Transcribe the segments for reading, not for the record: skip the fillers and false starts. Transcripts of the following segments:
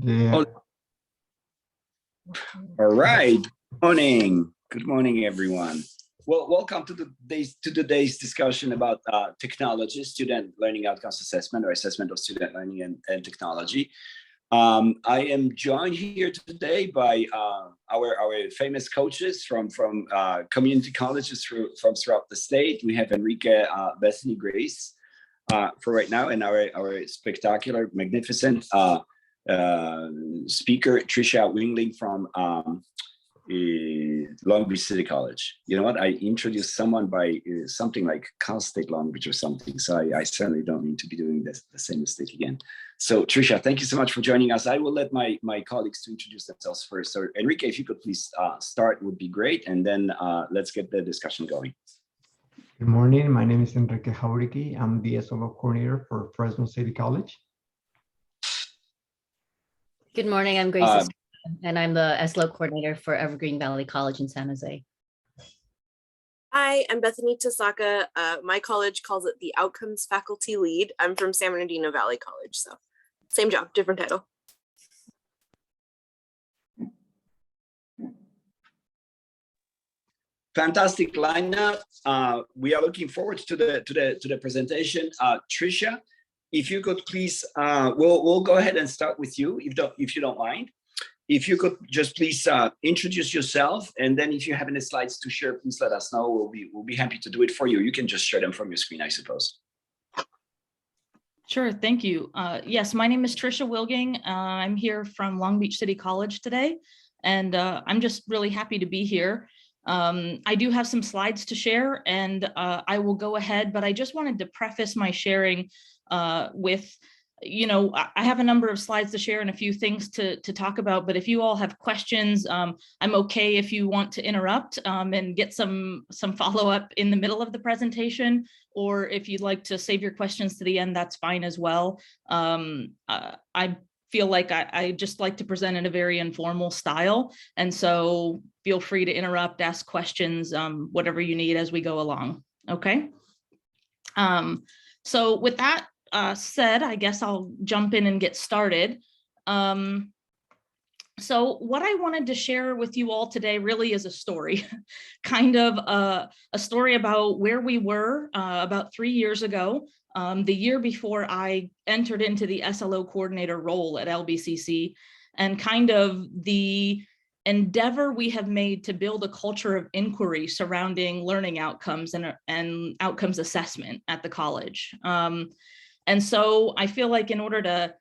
Yeah. All right. Good morning. Good morning, everyone. Well, welcome to today's discussion about technology, student learning outcomes assessment, or assessment of student learning and technology. I am joined here today by our famous coaches from community colleges from throughout the state. We have Enrique, Bethany, Grace for right now, and our spectacular, magnificent speaker, Trisha Wingling from Long Beach City College. You know what? I introduced someone by something like Cal State Long Beach or something. So I certainly don't need to be doing the same mistake again. So Trisha, thank you so much for joining us. I will let my colleagues to introduce themselves first. So Enrique, if you could please start, would be great. And then let's get the discussion going. Good morning. My name is Enrique Jauregui. I'm the SLO coordinator for Fresno City College. Good morning. I'm Grace, and I'm the SLO coordinator for Evergreen Valley College in San Jose. Hi, I'm Bethany Tasaka. My college calls it the Outcomes Faculty Lead. I'm from San Bernardino Valley College, so same job, different title. Fantastic lineup. We are looking forward to the presentation. Trisha, if you could please, we'll go ahead and start with you, if you don't mind. If you could just please introduce yourself, and then if you have any slides to share, please let us know. We'll be happy to do it for you. You can just share them from your screen, I suppose. Sure, thank you. Yes, my name is Trisha Wilging. I'm here from Long Beach City College today, and I'm just really happy to be here. I do have some slides to share, and I will go ahead, but I just wanted to preface my sharing with, I have a number of slides to share and a few things to talk about, but if you all have questions, I'm okay if you want to interrupt and get some follow-up in the middle of the presentation, or if you'd like to save your questions to the end, that's fine as well. I feel like I just like to present in a very informal style, and so feel free to interrupt, ask questions, whatever you need as we go along, okay? So with that said, I guess I'll jump in and get started. So what I wanted to share with you all today really is a story, kind of a story about where we were about 3 years ago, the year before I entered into the SLO coordinator role at LBCC, and kind of the endeavor we have made to build a culture of inquiry surrounding learning outcomes and outcomes assessment at the college. And so I feel like in order to,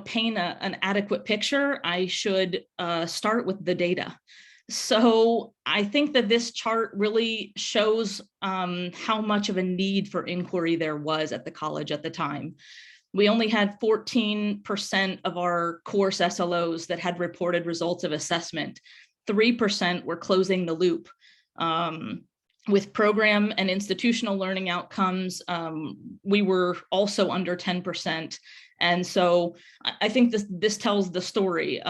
paint an adequate picture, I should start with the data. So I think that this chart really shows how much of a need for inquiry there was at the college at the time. We only had 14% of our course SLOs that had reported results of assessment. 3% were closing the loop. With program and institutional learning outcomes, we were also under 10%. And so I think this tells the story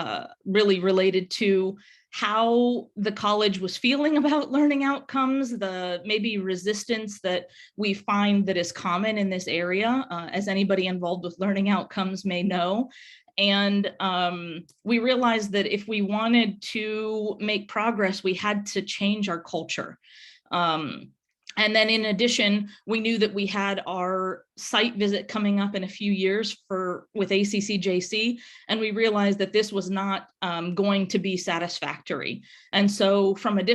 really related to how the college was feeling about learning outcomes, the maybe resistance that we find that is common in this area, as anybody involved with learning outcomes may know. And we realized that if we wanted to make progress, we had to change our culture. And then in addition, we knew that we had our site visit coming up in a few years with ACCJC, and we realized that this was not going to be satisfactory. And so from a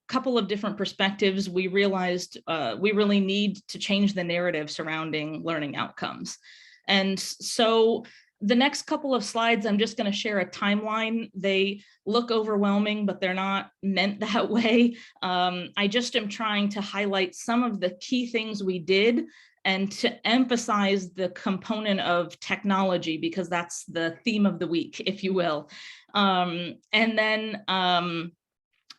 couple of different perspectives, we realized we really need to change the narrative surrounding learning outcomes. And so the next couple of slides, I'm just going to share a timeline. They look overwhelming, but they're not meant that way. I just am trying to highlight some of the key things we did and to emphasize the component of technology, because that's the theme of the week, if you will. And then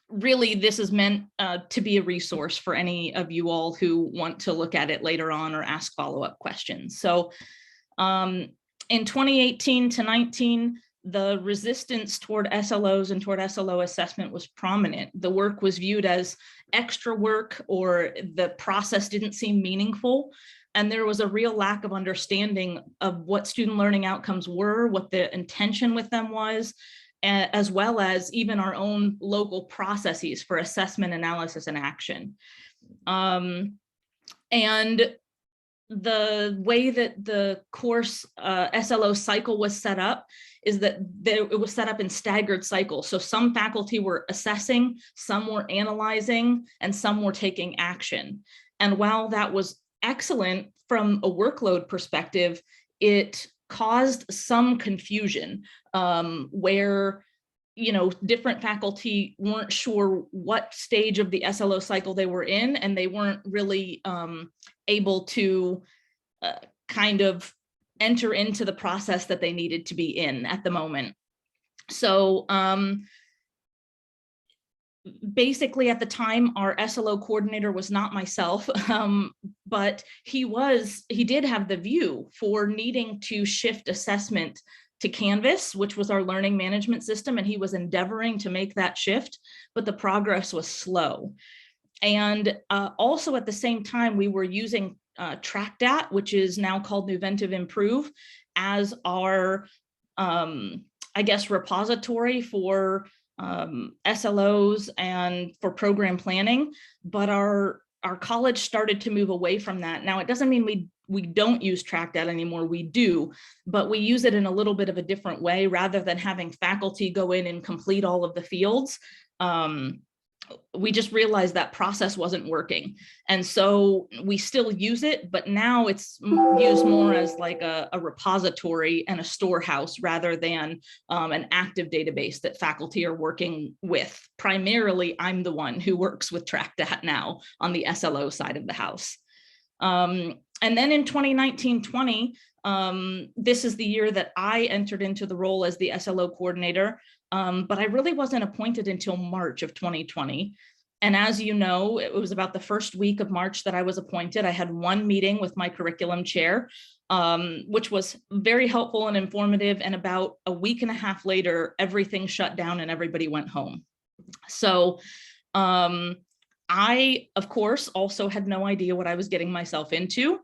really, this is meant to be a resource for any of you all who want to look at it later on or ask follow-up questions. So in 2018 to 19, the resistance toward SLOs and toward SLO assessment was prominent. The work was viewed as extra work, or the process didn't seem meaningful. And there was a real lack of understanding of what student learning outcomes were, what the intention with them was, as well as even our own local processes for assessment, analysis, and action. And the way that the course SLO cycle was set up is that it was set up in staggered cycles. So some faculty were assessing, some were analyzing, and some were taking action. And while that was excellent from a workload perspective, it caused some confusion where different faculty weren't sure what stage of the SLO cycle they were in, and they weren't really able to kind of enter into the process that they needed to be in at the moment. So basically at the time, our SLO coordinator was not myself, but he did have the view for needing to shift assessment to Canvas, which was our learning management system, and he was endeavoring to make that shift, but the progress was slow. And also at the same time, we were using TrackDat, which is now called Nuventive Improve, as our, I guess, repository for SLOs and for program planning, but our college started to move away from that. Now, it doesn't mean we don't use TrackDat anymore, we do, but we use it in a little bit of a different way. Rather than having faculty go in and complete all of the fields, we just realized that process wasn't working. And so we still use it, but now it's used more as like a repository and a storehouse rather than an active database that faculty are working with. Primarily, I'm the one who works with TrackDat now on the SLO side of the house. And then in 2019-20, this is the year that I entered into the role as the SLO coordinator, but I really wasn't appointed until March of 2020. And as you know, it was about the first week of March that I was appointed. I had one meeting with my curriculum chair, which was very helpful and informative. And about a week and a half later, everything shut down and everybody went home. So I, of course, also had no idea what I was getting myself into.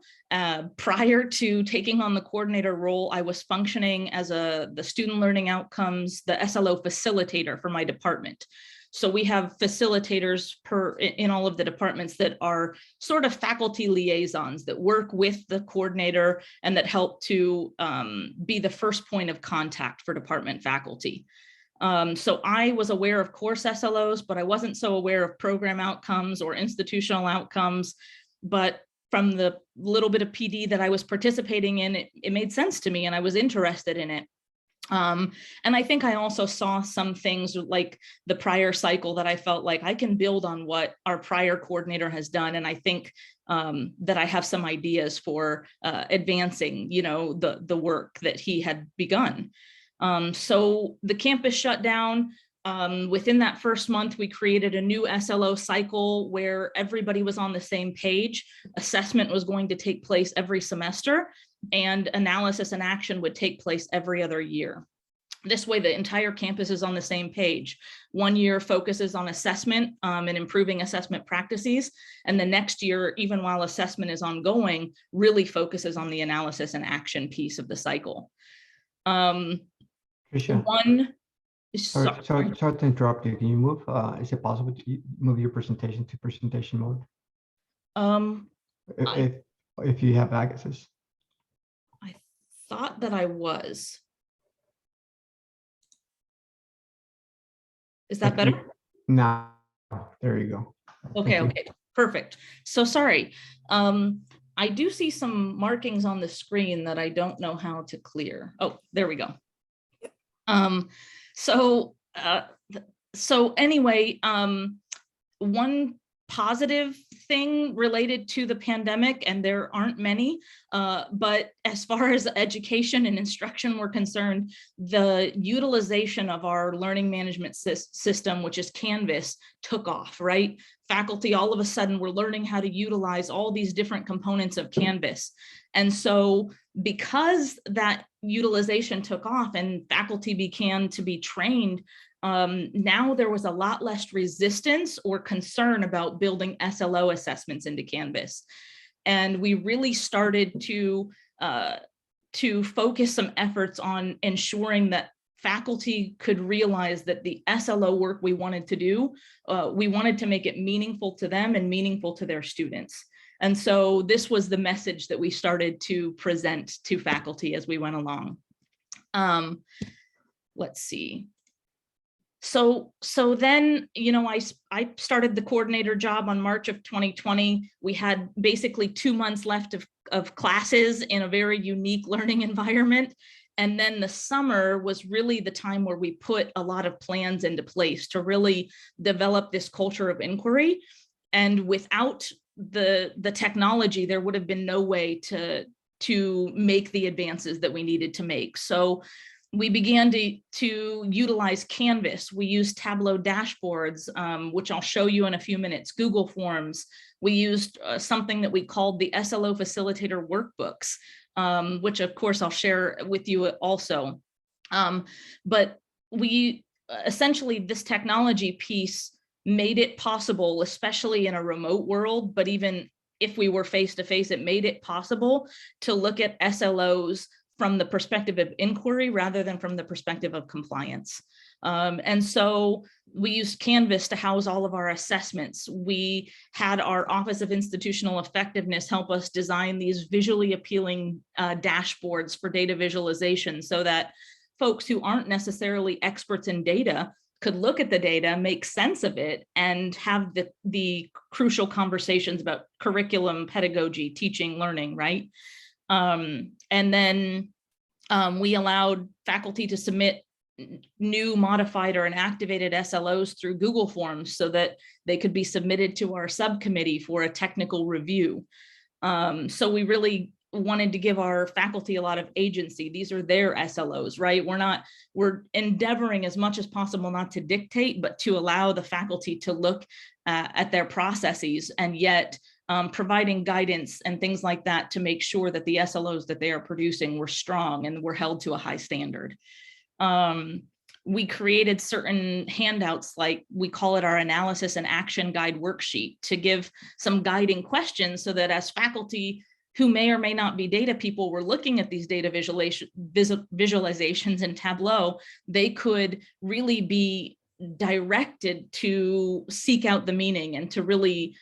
Prior to taking on the coordinator role, I was functioning as the student learning outcomes, the SLO facilitator for my department. So we have facilitators in all of the departments that are sort of faculty liaisons that work with the coordinator and that help to be the first point of contact for department faculty. So I was aware of course SLOs, but I wasn't so aware of program outcomes or institutional outcomes. But from the little bit of PD that I was participating in, it made sense to me and I was interested in it. And I think I also saw some things like the prior cycle that I felt like I can build on what our prior coordinator has done. And I think that I have some ideas for advancing, the work that he had begun. So the campus shut down. Within that first month, we created a new SLO cycle where everybody was on the same page. Assessment was going to take place every semester, and analysis and action would take place every other year. This way, the entire campus is on the same page. 1 year focuses on assessment and improving assessment practices. And the next year, even while assessment is ongoing, really focuses on the analysis and action piece of the cycle. Tricia, sorry to interrupt you. Can you move? Is it possible to move your presentation to presentation mode? If you have access. I thought that I was. Is that better? No, there you go. Okay, perfect. So sorry. I do see some markings on the screen that I don't know how to clear. Oh, there we go. So anyway, one positive thing related to the pandemic, and there aren't many, but as far as education and instruction were concerned, the utilization of our learning management system, which is Canvas, took off, right? Faculty all of a sudden were learning how to utilize all these different components of Canvas. And so because that utilization took off and faculty began to be trained, now there was a lot less resistance or concern about building SLO assessments into Canvas. And we really started to focus some efforts on ensuring that faculty could realize that the SLO work we wanted to do, we wanted to make it meaningful to them and meaningful to their students. And so this was the message that we started to present to faculty as we went along. Let's see. So then, I started the coordinator job on March of 2020. We had basically 2 months left of classes in a very unique learning environment. And then the summer was really the time where we put a lot of plans into place to really develop this culture of inquiry. And without the technology, there would have been no way to make the advances that we needed to make. So we began to utilize Canvas. We used Tableau dashboards, which I'll show you in a few minutes, Google Forms. We used something that we called the SLO Facilitator Workbooks, which of course I'll share with you also. But we essentially, this technology piece made it possible, especially in a remote world, but even if we were face-to-face, it made it possible to look at SLOs from the perspective of inquiry rather than from the perspective of compliance. And so we used Canvas to house all of our assessments. We had our Office of Institutional Effectiveness help us design these visually appealing dashboards for data visualization so that folks who aren't necessarily experts in data could look at the data, make sense of it, and have the crucial conversations about curriculum, pedagogy, teaching, learning, right? And then we allowed faculty to submit new, modified, or inactivated SLOs through Google Forms so that they could be submitted to our subcommittee for a technical review. So we really wanted to give our faculty a lot of agency. These are their SLOs, right? We're endeavoring as much as possible not to dictate, but to allow the faculty to look at their processes, and yet providing guidance and things like that to make sure that the SLOs that they are producing were strong and were held to a high standard. We created certain handouts, like we call it our analysis and action guide worksheet, to give some guiding questions so that as faculty who may or may not be data people were looking at these data visualizations in Tableau, they could really be directed to seek out the meaning and to really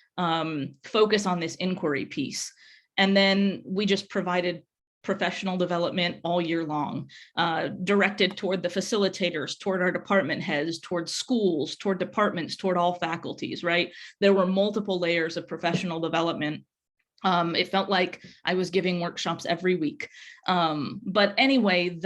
focus on this inquiry piece. And then we just provided professional development all year long, directed toward the facilitators, toward our department heads, toward schools, toward departments, toward all faculties, right? There were multiple layers of professional development. It felt like I was giving workshops every week. But anyway,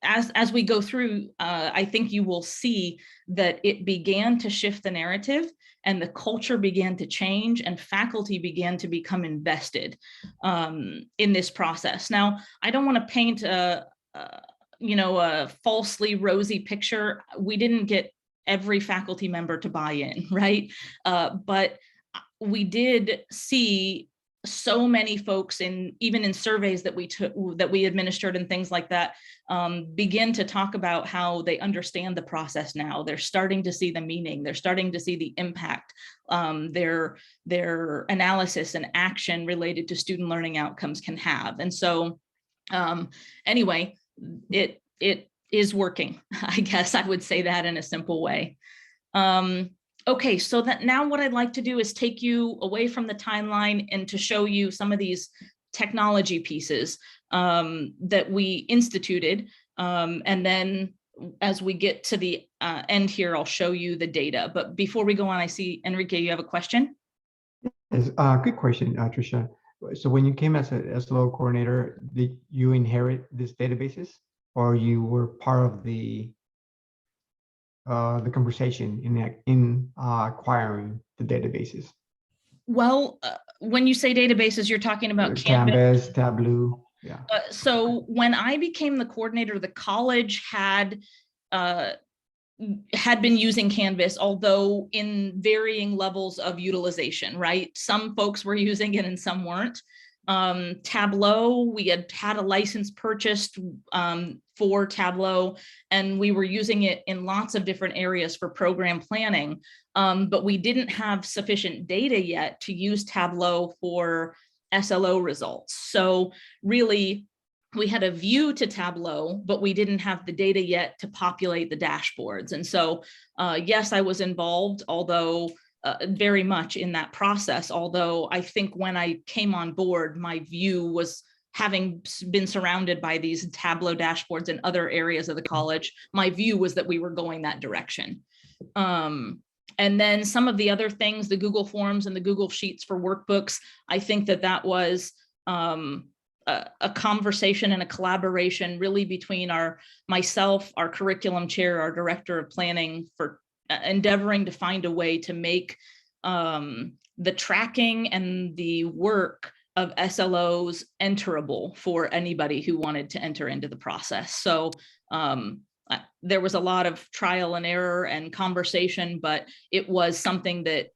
as we go through, I think you will see that it began to shift the narrative, and the culture began to change, and faculty began to become invested in this process. Now, I don't want to paint a falsely rosy picture. We didn't get every faculty member to buy in, right? But we did see so many folks, even in surveys that we administered and things like that, begin to talk about how they understand the process now. They're starting to see the meaning. They're starting to see the impact, their analysis and action related to student learning outcomes can have. And so anyway, it is working. I guess I would say that in a simple way. Okay, so that now what I'd like to do is take you away from the timeline and to show you some of these technology pieces that we instituted. And then as we get to the end here, I'll show you the data. But before we go on, I see, Enrique, you have a question? Yes, good question, Tricia. So when you came as a SLO coordinator, did you inherit these databases, or you were part of the conversation in acquiring the databases? Well, when you say databases, you're talking about Canvas, Tableau, yeah. So when I became the coordinator, the college had been using Canvas, although in varying levels of utilization, right? Some folks were using it and some weren't. Tableau, we had a license purchased for Tableau, and we were using it in lots of different areas for program planning, but we didn't have sufficient data yet to use Tableau for SLO results. So really, we had a view to Tableau, but we didn't have the data yet to populate the dashboards. And so, yes, I was involved, although very much in that process. Although I think when I came on board, my view was, having been surrounded by these Tableau dashboards in other areas of the college, my view was that we were going that direction. And then some of the other things, the Google Forms and the Google Sheets for workbooks, I think that was a conversation and a collaboration really between myself, our curriculum chair, our director of planning, for endeavoring to find a way to make the tracking and the work of SLOs enterable for anybody who wanted to enter into the process. So there was a lot of trial and error and conversation, but it was something that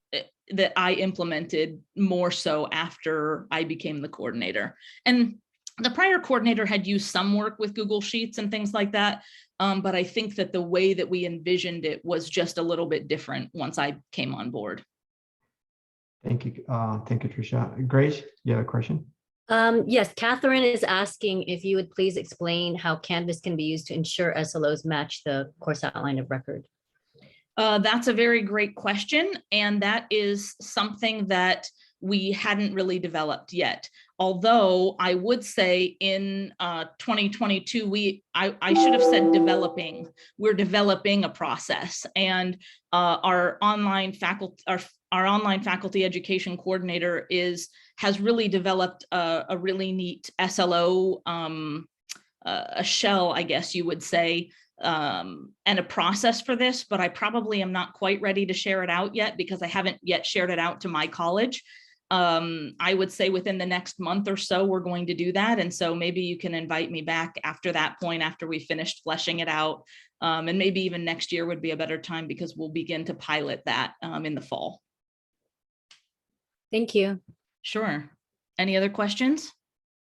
I implemented more so after I became the coordinator. And the prior coordinator had used some work with Google Sheets and things like that, but I think that the way that we envisioned it was just a little bit different once I came on board. Thank you, Tricia. Grace, you have a question? Yes, Catherine is asking if you would please explain how Canvas can be used to ensure SLOs match the course outline of record. That's a very great question, and that is something that we hadn't really developed yet. Although I would say in 2022, I should have said developing. We're developing a process, and our online faculty education coordinator has really developed a really neat SLO, a shell, I guess you would say, and a process for this, but I probably am not quite ready to share it out yet because I haven't yet shared it out to my college. I would say within the next month or so, we're going to do that. And so maybe you can invite me back after that point, after we finished fleshing it out. And maybe even next year would be a better time because we'll begin to pilot that in the fall. Thank you. Sure. Any other questions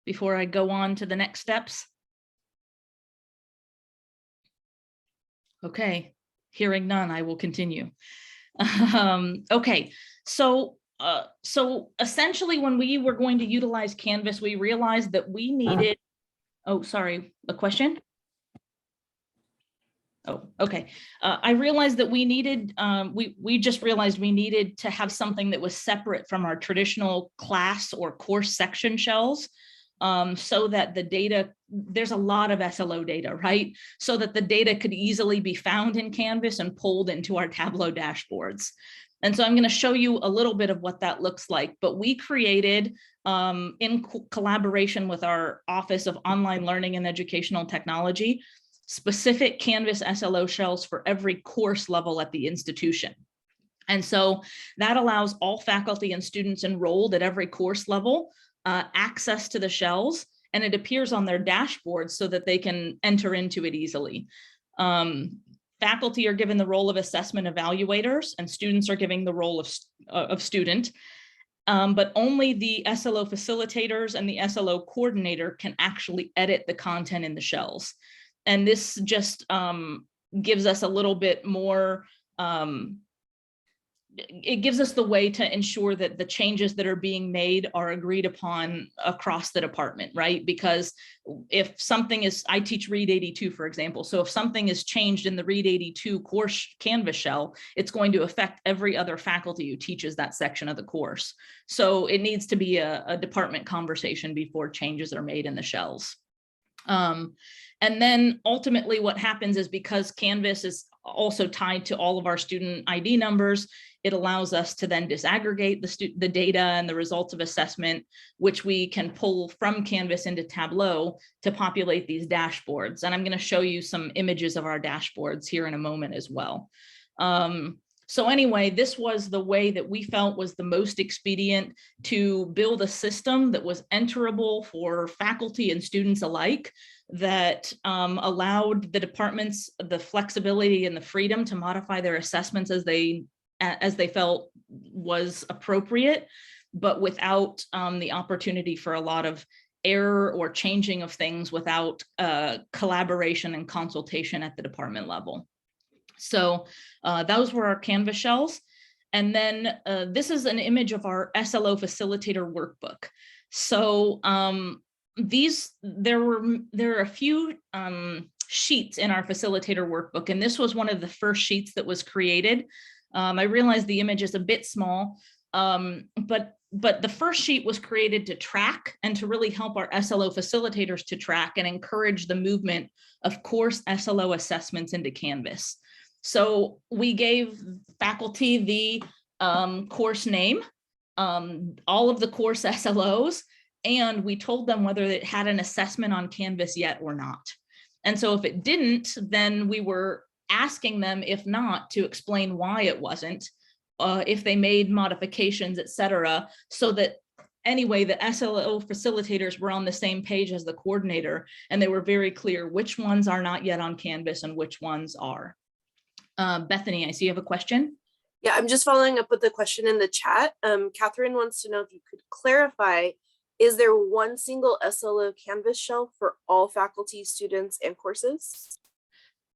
before I go on to the next steps? Okay, hearing none, I will continue. Okay, so essentially when we were going to utilize Canvas, we realized that we needed, oh, sorry, a question? Oh, okay. I realized that we needed, we just realized we needed to have something that was separate from our traditional class or course section shells, so that the data, there's a lot of SLO data, right? So that the data could easily be found in Canvas and pulled into our Tableau dashboards. And so I'm going to show you a little bit of what that looks like, but we created in collaboration with our Office of Online Learning and Educational Technology, specific Canvas SLO shells for every course level at the institution. And so that allows all faculty and students enrolled at every course level access to the shells, and it appears on their dashboards so that they can enter into it easily. Faculty are given the role of assessment evaluators, and students are given the role of student. But only the SLO facilitators and the SLO coordinator can actually edit the content in the shells. And this just gives us a little bit more, it gives us the way to ensure that the changes that are being made are agreed upon across the department, right? Because if something is, I teach Read 82, for example. So if something is changed in the Read 82 course Canvas shell, it's going to affect every other faculty who teaches that section of the course. So it needs to be a department conversation before changes are made in the shells. And then ultimately what happens is, because Canvas is also tied to all of our student ID numbers, it allows us to then disaggregate the data and the results of assessment, which we can pull from Canvas into Tableau to populate these dashboards. And I'm going to show you some images of our dashboards here in a moment as well. So anyway, this was the way that we felt was the most expedient to build a system that was enterable for faculty and students alike, that allowed the departments the flexibility and the freedom to modify their assessments as they felt was appropriate, but without the opportunity for a lot of error or changing of things without collaboration and consultation at the department level. So those were our Canvas shells. And then this is an image of our SLO facilitator workbook. So there are a few sheets in our facilitator workbook, and this was one of the first sheets that was created. I realize the image is a bit small, but the first sheet was created to track and to really help our SLO facilitators to track and encourage the movement of course SLO assessments into Canvas. So we gave faculty the course name, all of the course SLOs, and we told them whether it had an assessment on Canvas yet or not. And so if it didn't, then we were asking them, if not, to explain why it wasn't, if they made modifications, etc., so that anyway, the SLO facilitators were on the same page as the coordinator, and they were very clear which ones are not yet on Canvas and which ones are. Bethany, I see you have a question. Yeah, I'm just following up with the question in the chat. Catherine wants to know if you could clarify, is there one single SLO Canvas shell for all faculty, students, and courses?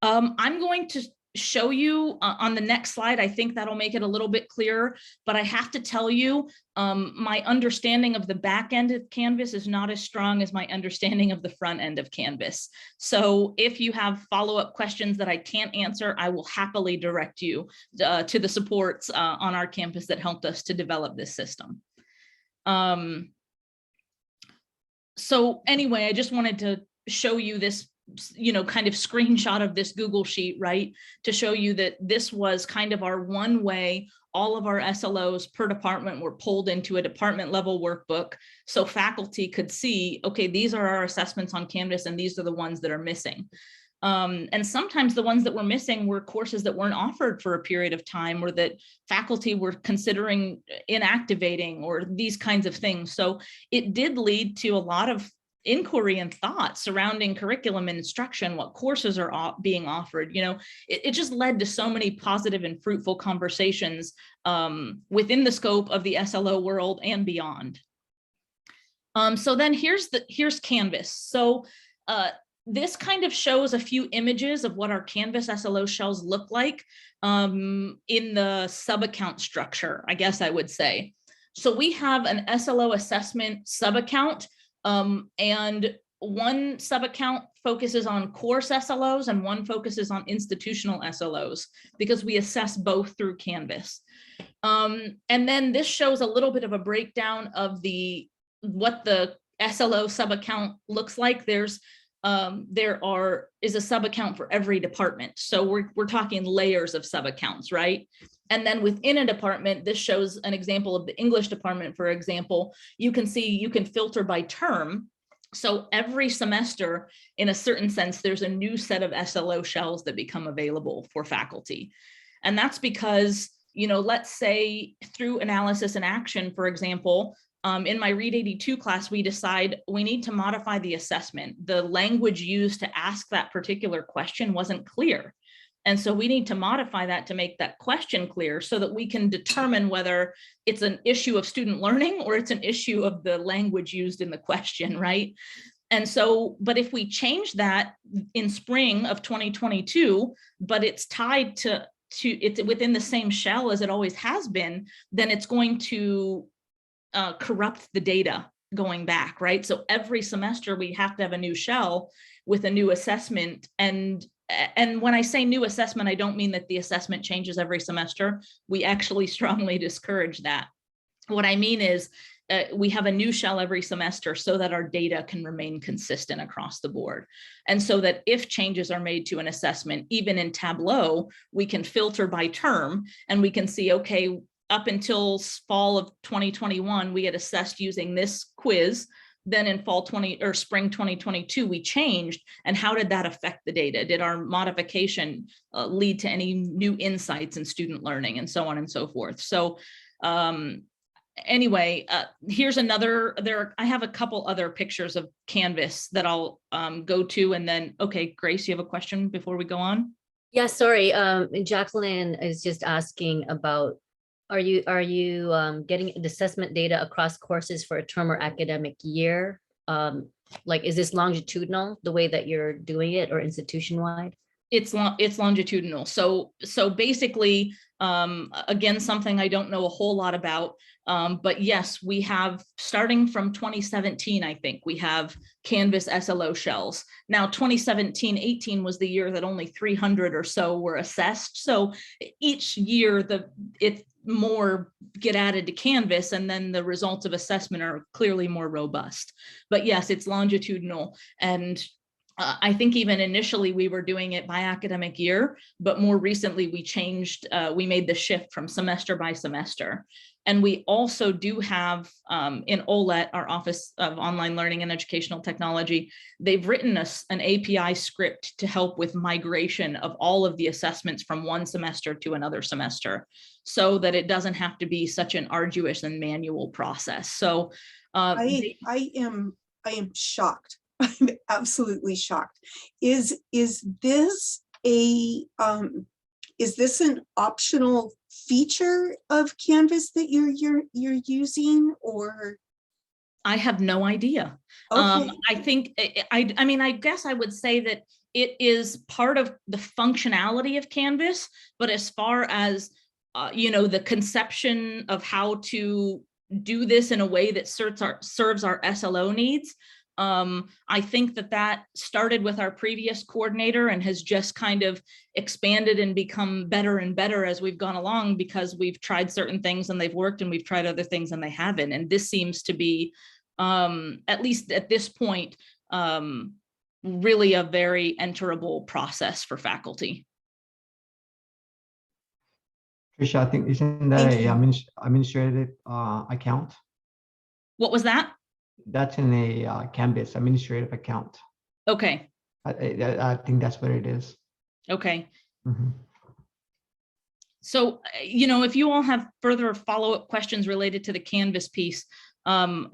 I'm going to show you on the next slide. I think that'll make it a little bit clearer, but I have to tell you, my understanding of the back end of Canvas is not as strong as my understanding of the front end of Canvas. So if you have follow-up questions that I can't answer, I will happily direct you to the supports on our campus that helped us to develop this system. So anyway, I just wanted to show you this, kind of screenshot of this Google sheet, right? To show you that this was kind of our one way all of our SLOs per department were pulled into a department level workbook. So faculty could see, okay, these are our assessments on Canvas and these are the ones that are missing. And sometimes the ones that were missing were courses that weren't offered for a period of time, or that faculty were considering inactivating, or these kinds of things. So it did lead to a lot of inquiry and thought surrounding curriculum and instruction, what courses are being offered. It just led to so many positive and fruitful conversations within the scope of the SLO world and beyond. So then here's Canvas. So this kind of shows a few images of what our Canvas SLO shells look like in the sub-account structure, I guess I would say. So we have an SLO assessment sub-account, and one sub-account focuses on course SLOs and one focuses on institutional SLOs, because we assess both through Canvas. And then this shows a little bit of a breakdown of what the SLO sub-account looks like. There is a sub-account for every department. So we're talking layers of sub-accounts, right? And then within a department, this shows an example of the English department, for example. You can see you can filter by term. So every semester, in a certain sense, there's a new set of SLO shells that become available for faculty. And that's because, let's say through analysis and action, for example, in my Read 82 class, we decide we need to modify the assessment. The language used to ask that particular question wasn't clear. And so we need to modify that to make that question clear so that we can determine whether it's an issue of student learning or it's an issue of the language used in the question, right? And so, but if we change that in spring of 2022, but it's tied to it's within the same shell as it always has been, then it's going to corrupt the data going back, right? So every semester we have to have a new shell with a new assessment. And when I say new assessment, I don't mean that the assessment changes every semester. We actually strongly discourage that. What I mean is we have a new shell every semester so that our data can remain consistent across the board. And so that if changes are made to an assessment, even in Tableau, we can filter by term and we can see, okay, up until fall of 2021, we had assessed using this quiz. Then in spring 2022, we changed. And how did that affect the data? Did our modification lead to any new insights in student learning, and so on and so forth? So anyway, here's another, I have a couple other pictures of Canvas that I'll go to. And then, okay, Grace, you have a question before we go on? Yeah, sorry. Jacqueline is just asking about Are you getting the assessment data across courses for a term or academic year? Like, is this longitudinal, the way that you're doing it, or institution-wide? It's longitudinal. So basically, again, something I don't know a whole lot about, but yes, we have, starting from 2017, I think, we have Canvas SLO shells. Now, 2017-18 was the year that only 300 or so were assessed. So each year, more get added to Canvas, and then the results of assessment are clearly more robust. But yes, it's longitudinal. And I think even initially we were doing it by academic year, but more recently we changed, we made the shift from semester by semester. And we also do have in OLET, our Office of Online Learning and Educational Technology, they've written us an API script to help with migration of all of the assessments from one semester to another semester, so that it doesn't have to be such an arduous and manual process. So I am shocked. I'm absolutely shocked. Is this an optional feature of Canvas that you're using, or? I have no idea. Okay. I think, I mean, I guess I would say that it is part of the functionality of Canvas, but as far as, the conception of how to do this in a way that serves our SLO needs, I think that started with our previous coordinator and has just kind of expanded and become better and better as we've gone along, because we've tried certain things and they've worked, and we've tried other things and they haven't. And this seems to be, at least at this point, really a very enterable process for faculty. Trisha, I think, isn't that a administrative account? What was that? That's in a Canvas administrative account. Okay. I think that's what it is. Okay. Mm-hmm. So, if you all have further follow-up questions related to the Canvas piece, I'm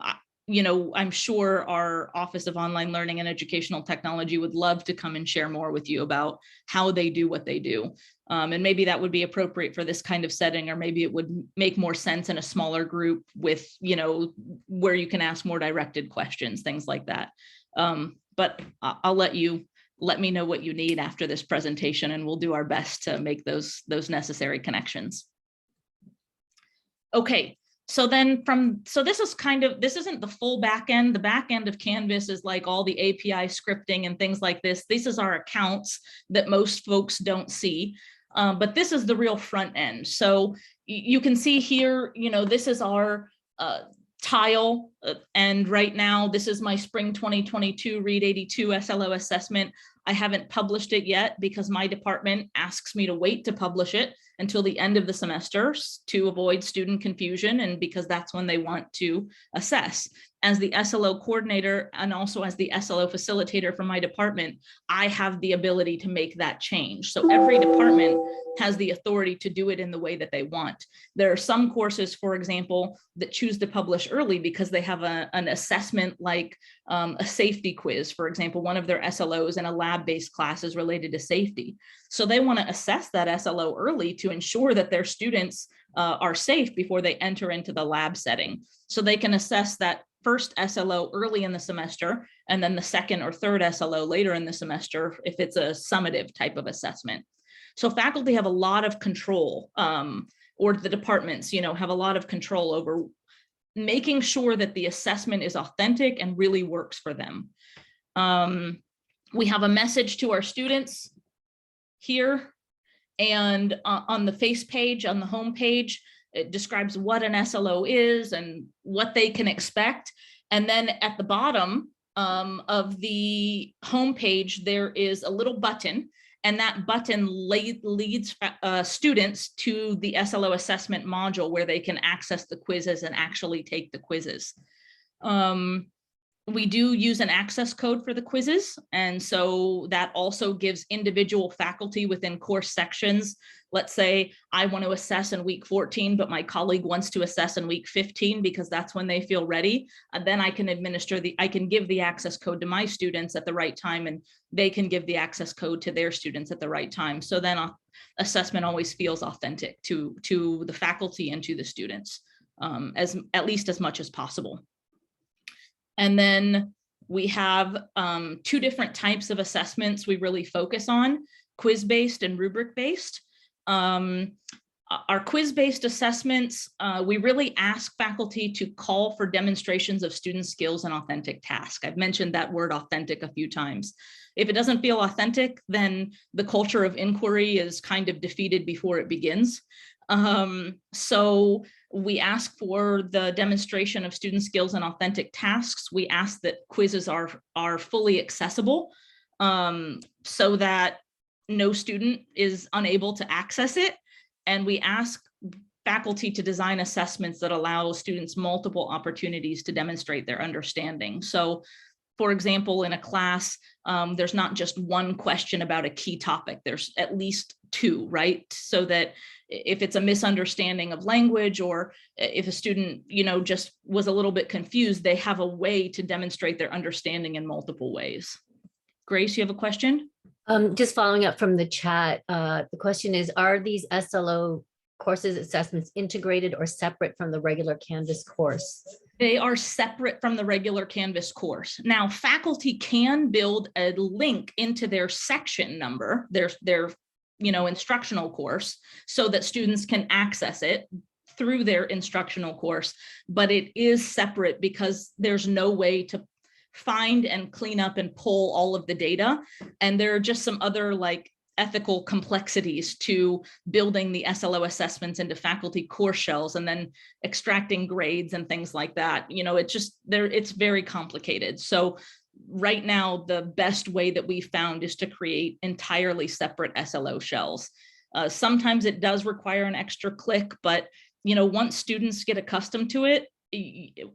sure our Office of Online Learning and Educational Technology would love to come and share more with you about how they do what they do. And maybe that would be appropriate for this kind of setting, or maybe it would make more sense in a smaller group with, where you can ask more directed questions, things like that. But I'll let me know what you need after this presentation, and we'll do our best to make those necessary connections. Okay. So then this isn't the full back end. The back end of Canvas is like all the API scripting and things like this. This is our accounts that most folks don't see. But this is the real front end. So you can see here, this is our tile. And right now, this is my spring 2022 Read 82 SLO assessment. I haven't published it yet because my department asks me to wait to publish it until the end of the semester to avoid student confusion, and because that's when they want to assess. As the SLO coordinator and also as the SLO facilitator for my department, I have the ability to make that change. So every department has the authority to do it in the way that they want. There are some courses, for example, that choose to publish early because they have an assessment like a safety quiz. For example, one of their SLOs in a lab-based class is related to safety. So they want to assess that SLO early to ensure that their students are safe before they enter into the lab setting. So they can assess that first SLO early in the semester, and then the second or third SLO later in the semester if it's a summative type of assessment. So faculty have a lot of control, or the departments, have a lot of control over making sure that the assessment is authentic and really works for them. We have a message to our students here, and on the face page, on the home page, it describes what an SLO is and what they can expect. And then at the bottom of the home page, there is a little button, and that button leads students to the SLO assessment module where they can access the quizzes and actually take the quizzes. we do use an access code for the quizzes. And so that also gives individual faculty within course sections. Let's say I want to assess in week 14, but my colleague wants to assess in week 15 because that's when they feel ready. And then I can I can give the access code to my students at the right time, and they can give the access code to their students at the right time. So then assessment always feels authentic to the faculty and to the students, at least as much as possible. And then we have 2 different types of assessments we really focus on: quiz-based and rubric-based. Our quiz-based assessments, we really ask faculty to call for demonstrations of student skills and authentic task. I've mentioned that word authentic a few times. If it doesn't feel authentic, then the culture of inquiry is kind of defeated before it begins. So we ask for the demonstration of student skills and authentic tasks. We ask that quizzes are fully accessible, so that no student is unable to access it. And we ask faculty to design assessments that allow students multiple opportunities to demonstrate their understanding. So, for example, in a class, there's not just one question about a key topic, there's at least 2, right? So that if it's a misunderstanding of language, or if a student, just was a little bit confused, they have a way to demonstrate their understanding in multiple ways. Grace, you have a question? Just following up from the chat, the question is, are these SLO courses assessments integrated or separate from the regular Canvas course? They are separate from the regular Canvas course. Now, faculty can build a link into their section number, their instructional course, so that students can access it through their instructional course, but it is separate because there's no way to find and clean up and pull all of the data. And there are just some other ethical complexities to building the SLO assessments into faculty course shells and then extracting grades and things like that. It's very complicated. So right now, the best way that we found is to create entirely separate SLO shells. Sometimes it does require an extra click, but once students get accustomed to it,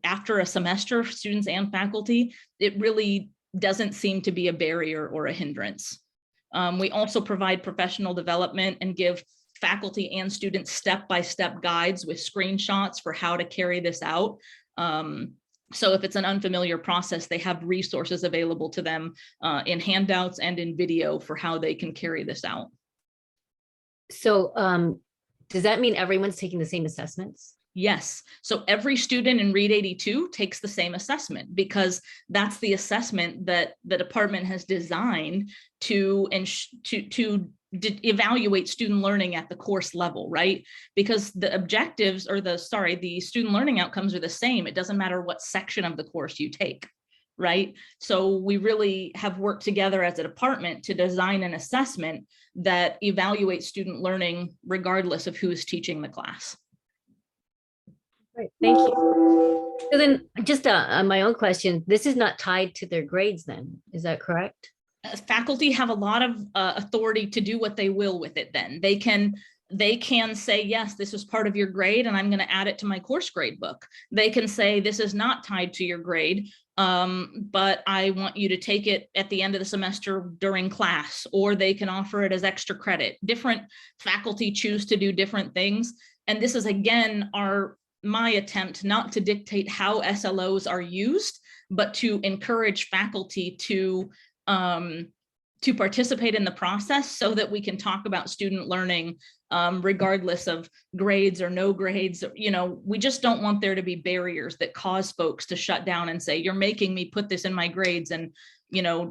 after a semester, students and faculty, it really doesn't seem to be a barrier or a hindrance. We also provide professional development and give faculty and students step-by-step guides with screenshots for how to carry this out. So if it's an unfamiliar process, they have resources available to them in handouts and in video for how they can carry this out. So does that mean everyone's taking the same assessments? Yes. So every student in Read 82 takes the same assessment, because that's the assessment that the department has designed to evaluate student learning at the course level, right? Because the objectives, or the student learning outcomes are the same. It doesn't matter what section of the course you take, right? So we really have worked together as a department to design an assessment that evaluates student learning regardless of who is teaching the class. Right, thank you. So then, just on my own question, this is not tied to their grades then, is that correct? Faculty have a lot of authority to do what they will with it then. They can say, yes, this is part of your grade and I'm going to add it to my course grade book. They can say, this is not tied to your grade, but I want you to take it at the end of the semester during class, or they can offer it as extra credit. Different faculty choose to do different things. And this is, again, my attempt not to dictate how SLOs are used, but to encourage faculty to participate in the process so that we can talk about student learning regardless of grades or no grades. We just don't want there to be barriers that cause folks to shut down and say, you're making me put this in my grades and,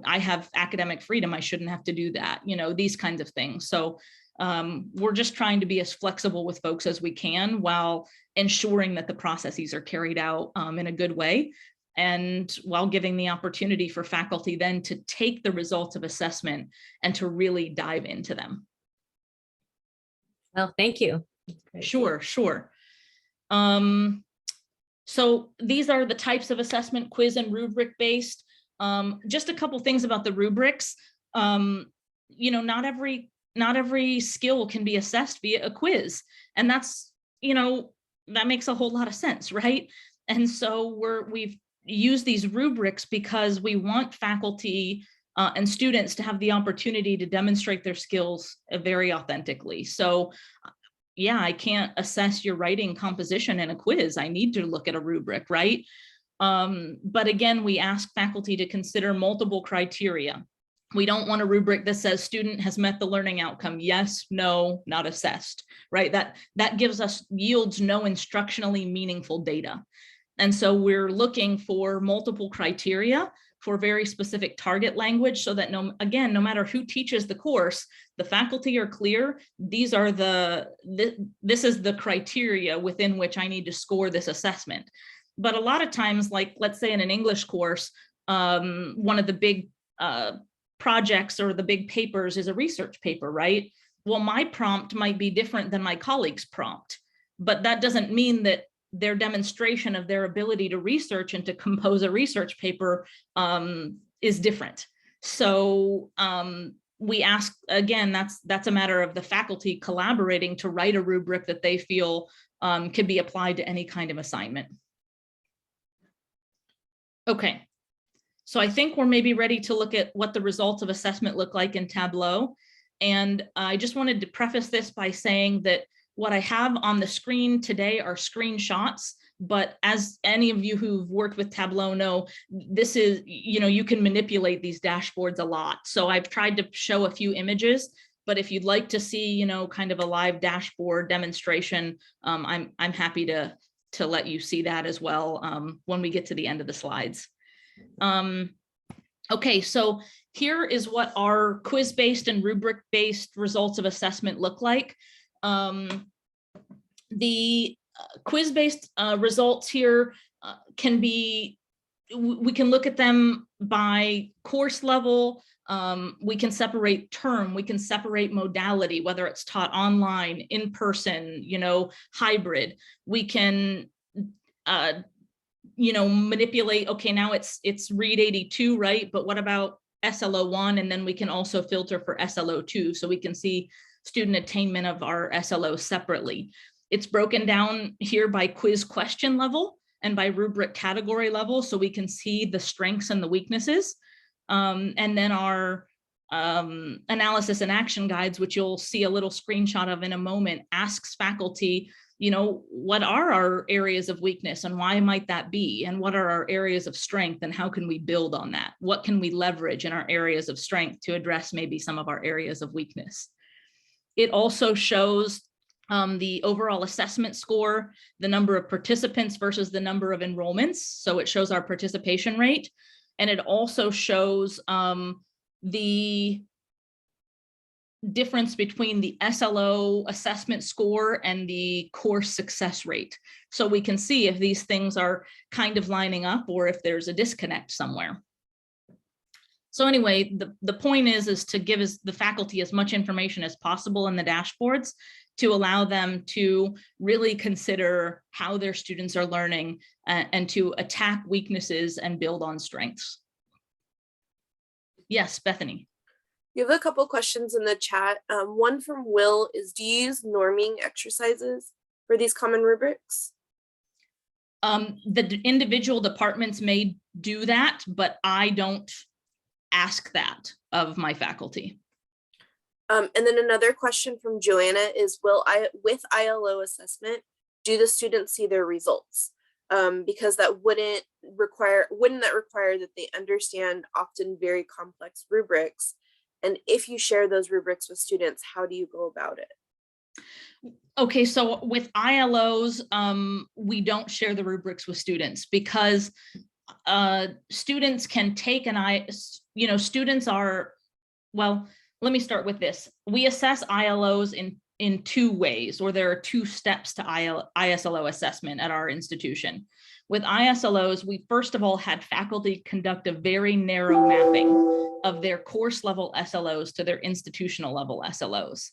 I have academic freedom, I shouldn't have to do that, these kinds of things. So we're just trying to be as flexible with folks as we can while ensuring that the processes are carried out in a good way, and while giving the opportunity for faculty then to take the results of assessment and to really dive into them. Well, thank you. Sure. So these are the types of assessment: quiz and rubric based. Just a couple things about the rubrics. Not every skill can be assessed via a quiz. And that's, that makes a whole lot of sense, right? And so we've use these rubrics because we want faculty and students to have the opportunity to demonstrate their skills very authentically. So yeah, I can't assess your writing composition in a quiz. I need to look at a rubric, right? But again, we ask faculty to consider multiple criteria. We don't want a rubric that says student has met the learning outcome. Yes, no, not assessed, right? That yields no instructionally meaningful data. And so we're looking for multiple criteria for very specific target language so that no matter who teaches the course, the faculty are clear. These are this is the criteria within which I need to score this assessment. But a lot of times, like let's say in an English course, one of the big projects or the big papers is a research paper, right? Well, my prompt might be different than my colleague's prompt, but that doesn't mean that their demonstration of their ability to research and to compose a research paper is different. So we ask, again, that's a matter of the faculty collaborating to write a rubric that they feel can be applied to any kind of assignment. Okay, so I think we're maybe ready to look at what the results of assessment look like in Tableau. And I just wanted to preface this by saying that what I have on the screen today are screenshots, but as any of you who've worked with Tableau know, this is, you can manipulate these dashboards a lot. So I've tried to show a few images, but if you'd like to see, kind of a live dashboard demonstration, I'm happy to let you see that as well when we get to the end of the slides. Okay, so here is what our quiz-based and rubric-based results of assessment look like. The quiz-based results here can be, we can look at them by course level. We can separate term, we can separate modality, whether it's taught online, in person, hybrid. We can, manipulate, okay, now it's read 82, right? But what about SLO1? And then we can also filter for SLO2. So we can see student attainment of our SLO separately. It's broken down here by quiz question level and by rubric category level, so we can see the strengths and the weaknesses. And then our analysis and action guides, which you'll see a little screenshot of in a moment, asks faculty, what are our areas of weakness and why might that be? And what are our areas of strength and how can we build on that? What can we leverage in our areas of strength to address maybe some of our areas of weakness? It also shows the overall assessment score, the number of participants versus the number of enrollments. So it shows our participation rate. And it also shows the difference between the SLO assessment score and the course success rate. So we can see if these things are kind of lining up or if there's a disconnect somewhere. So anyway, the point is to give the faculty as much information as possible in the dashboards to allow them to really consider how their students are learning and to attack weaknesses and build on strengths. Yes, Bethany. You have a couple questions in the chat. One from Will is, do you use norming exercises for these common rubrics? The individual departments may do that, but I don't ask that of my faculty. And then another question from Joanna is, with ILO assessment, do the students see their results? Because that wouldn't that require that they understand often very complex rubrics? And if you share those rubrics with students, how do you go about it? Okay, so with ILOs, we don't share the rubrics with students because students can take students are, well, let me start with this. We assess ILOs in two ways, or there are two steps to ISLO assessment at our institution. With ISLOs, we first of all had faculty conduct a very narrow mapping of their course level SLOs to their institutional level SLOs.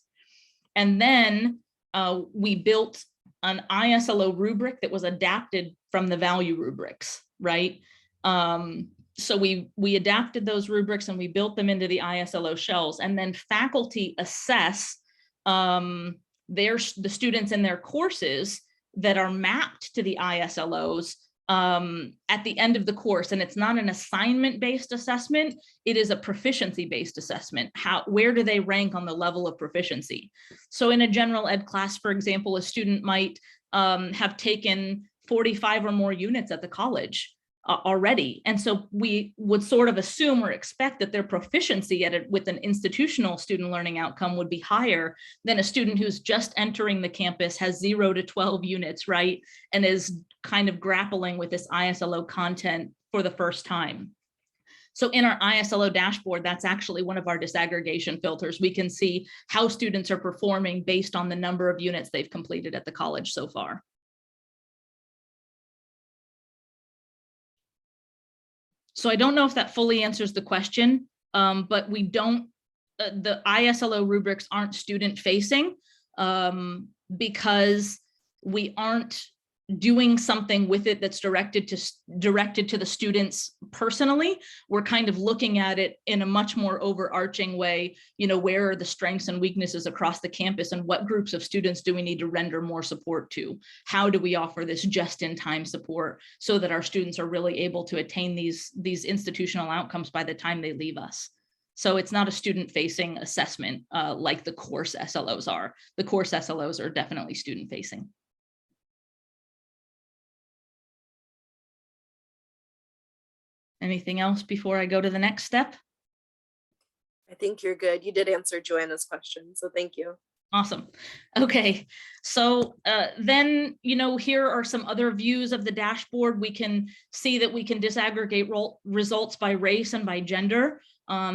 And then we built an ISLO rubric that was adapted from the value rubrics, right? So we adapted those rubrics and we built them into the ISLO shells, and then faculty assess the students in their courses that are mapped to the ISLOs at the end of the course, and it's not an assignment-based assessment, it is a proficiency-based assessment. Where do they rank on the level of proficiency? So in a general ed class, for example, a student might have taken 45 or more units at the college already. And so we would sort of assume or expect that their proficiency with an institutional student learning outcome would be higher than a student who's just entering the campus, has 0 to 12 units, right? And is kind of grappling with this ISLO content for the first time. So in our ISLO dashboard, that's actually one of our disaggregation filters. We can see how students are performing based on the number of units they've completed at the college so far. So I don't know if that fully answers the question, but we don't, the ISLO rubrics aren't student facing because we aren't doing something with it that's directed to the students personally. We're kind of looking at it in a much more overarching way. You know, where are the strengths and weaknesses across the campus, and what groups of students do we need to render more support to? How do we offer this just-in-time support so that our students are really able to attain these institutional outcomes by the time they leave us? So it's not a student-facing assessment like the course SLOs are. The course SLOs are definitely student-facing. Anything else before I go to the next step? I think you're good. You did answer Joanna's question, so thank you. Awesome. Okay, so then, you know, here are some other views of the dashboard. We can see that we can disaggregate results by race and by gender.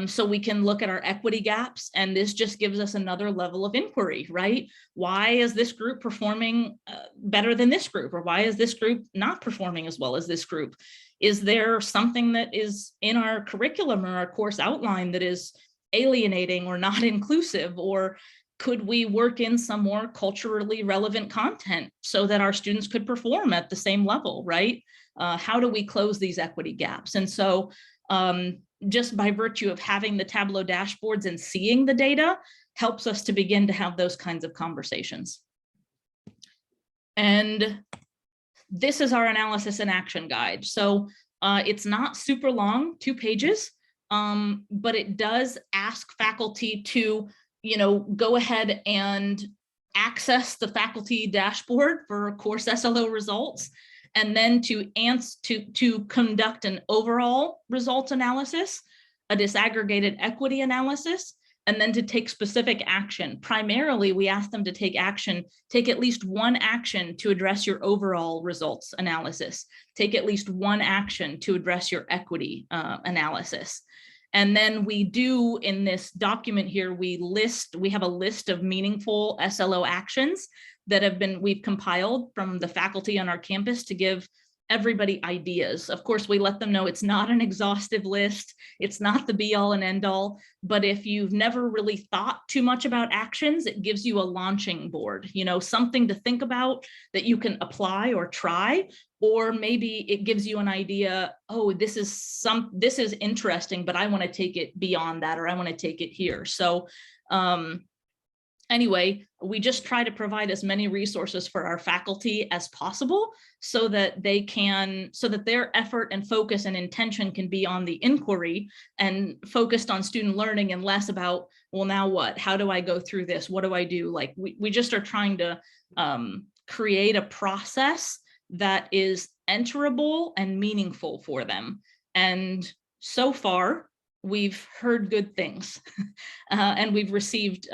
So we can look at our equity gaps, and this just gives us another level of inquiry, right? Why is this group performing better than this group? Or why is this group not performing as well as this group? Is there something that is in our curriculum or our course outline that is alienating or not inclusive? Or could we work in some more culturally relevant content so that our students could perform at the same level, right? How do we close these equity gaps? And so just by virtue of having the Tableau dashboards and seeing the data helps us to begin to have those kinds of conversations. And this is our analysis and action guide. So it's not super long, 2 pages, but it does ask faculty to, you know, go ahead and access the faculty dashboard for course SLO results, and then to conduct an overall results analysis, a disaggregated equity analysis, and then to take specific action. Primarily, we ask them to take at least one action to address your overall results analysis. Take at least one action to address your equity analysis. And then we do, in this document here, we have a list of meaningful SLO actions that we've compiled from the faculty on our campus to give everybody ideas. Of course, we let them know it's not an exhaustive list. It's not the be all and end all, but if you've never really thought too much about actions, it gives you a launching board, you know, something to think about that you can apply or try, or maybe it gives you an idea, oh, this is interesting, but I want to take it beyond that, or I want to take it here. So anyway, we just try to provide as many resources for our faculty as possible so that their effort and focus and intention can be on the inquiry and focused on student learning and less about, well, now what? How do I go through this? What do I do? Like we just are trying to create a process that is enterable and meaningful for them. And so far, we've heard good things and we've received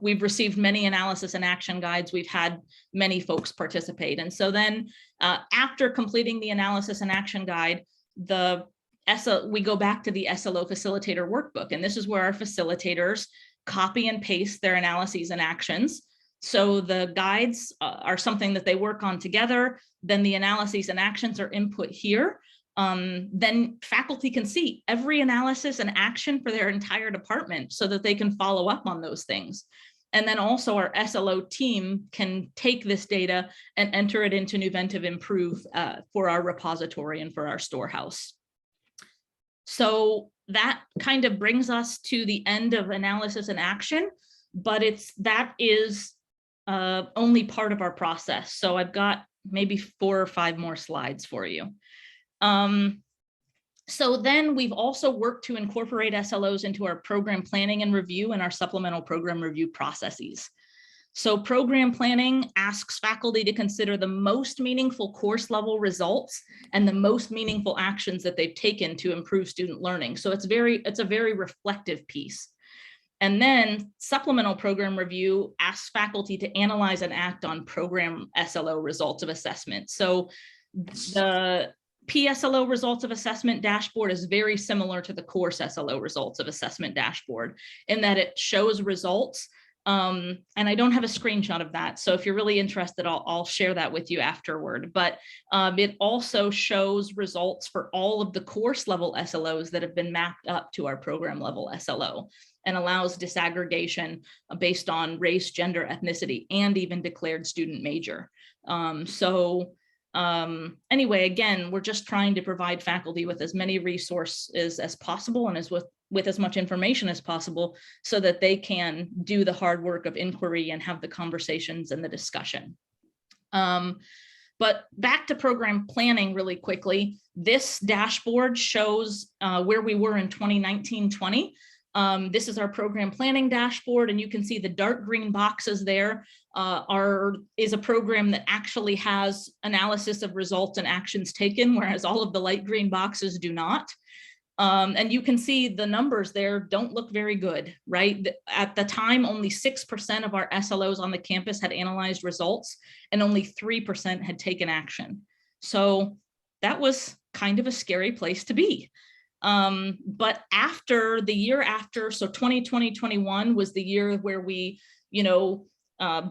we've received many analysis and action guides. We've had many folks participate. And so then after completing the analysis and action guide, we go back to the SLO facilitator workbook. And this is where our facilitators copy and paste their analyses and actions. So the guides are something that they work on together. Then the analyses and actions are input here. Then faculty can see every analysis and action for their entire department so that they can follow up on those things. And then also our SLO team can take this data and enter it into Nuventive Improve for our repository and for our storehouse. So that kind of brings us to the end of analysis and action, but that is only part of our process. So I've got maybe 4 or 5 more slides for you. So then we've also worked to incorporate SLOs into our program planning and review and our supplemental program review processes. So program planning asks faculty to consider the most meaningful course level results and the most meaningful actions that they've taken to improve student learning. So it's a very reflective piece. And then supplemental program review asks faculty to analyze and act on program SLO results of assessment. So the PSLO results of assessment dashboard is very similar to the course SLO results of assessment dashboard in that it shows results. And I don't have a screenshot of that. So if you're really interested, I'll share that with you afterward. But it also shows results for all of the course level SLOs that have been mapped up to our program level SLO and allows disaggregation based on race, gender, ethnicity, and even declared student major. Anyway, again, we're just trying to provide faculty with as many resources as possible and with as much information as possible so that they can do the hard work of inquiry and have the conversations and the discussion. But back to program planning really quickly, this dashboard shows where we were in 2019-20. This is our program planning dashboard, and you can see the dark green boxes there is a program that actually has analysis of results and actions taken, whereas all of the light green boxes do not. And you can see the numbers there don't look very good, right? At the time, only 6% of our SLOs on the campus had analyzed results and only 3% had taken action. So that was kind of a scary place to be. But after the year after, so 2020-21 was the year where we,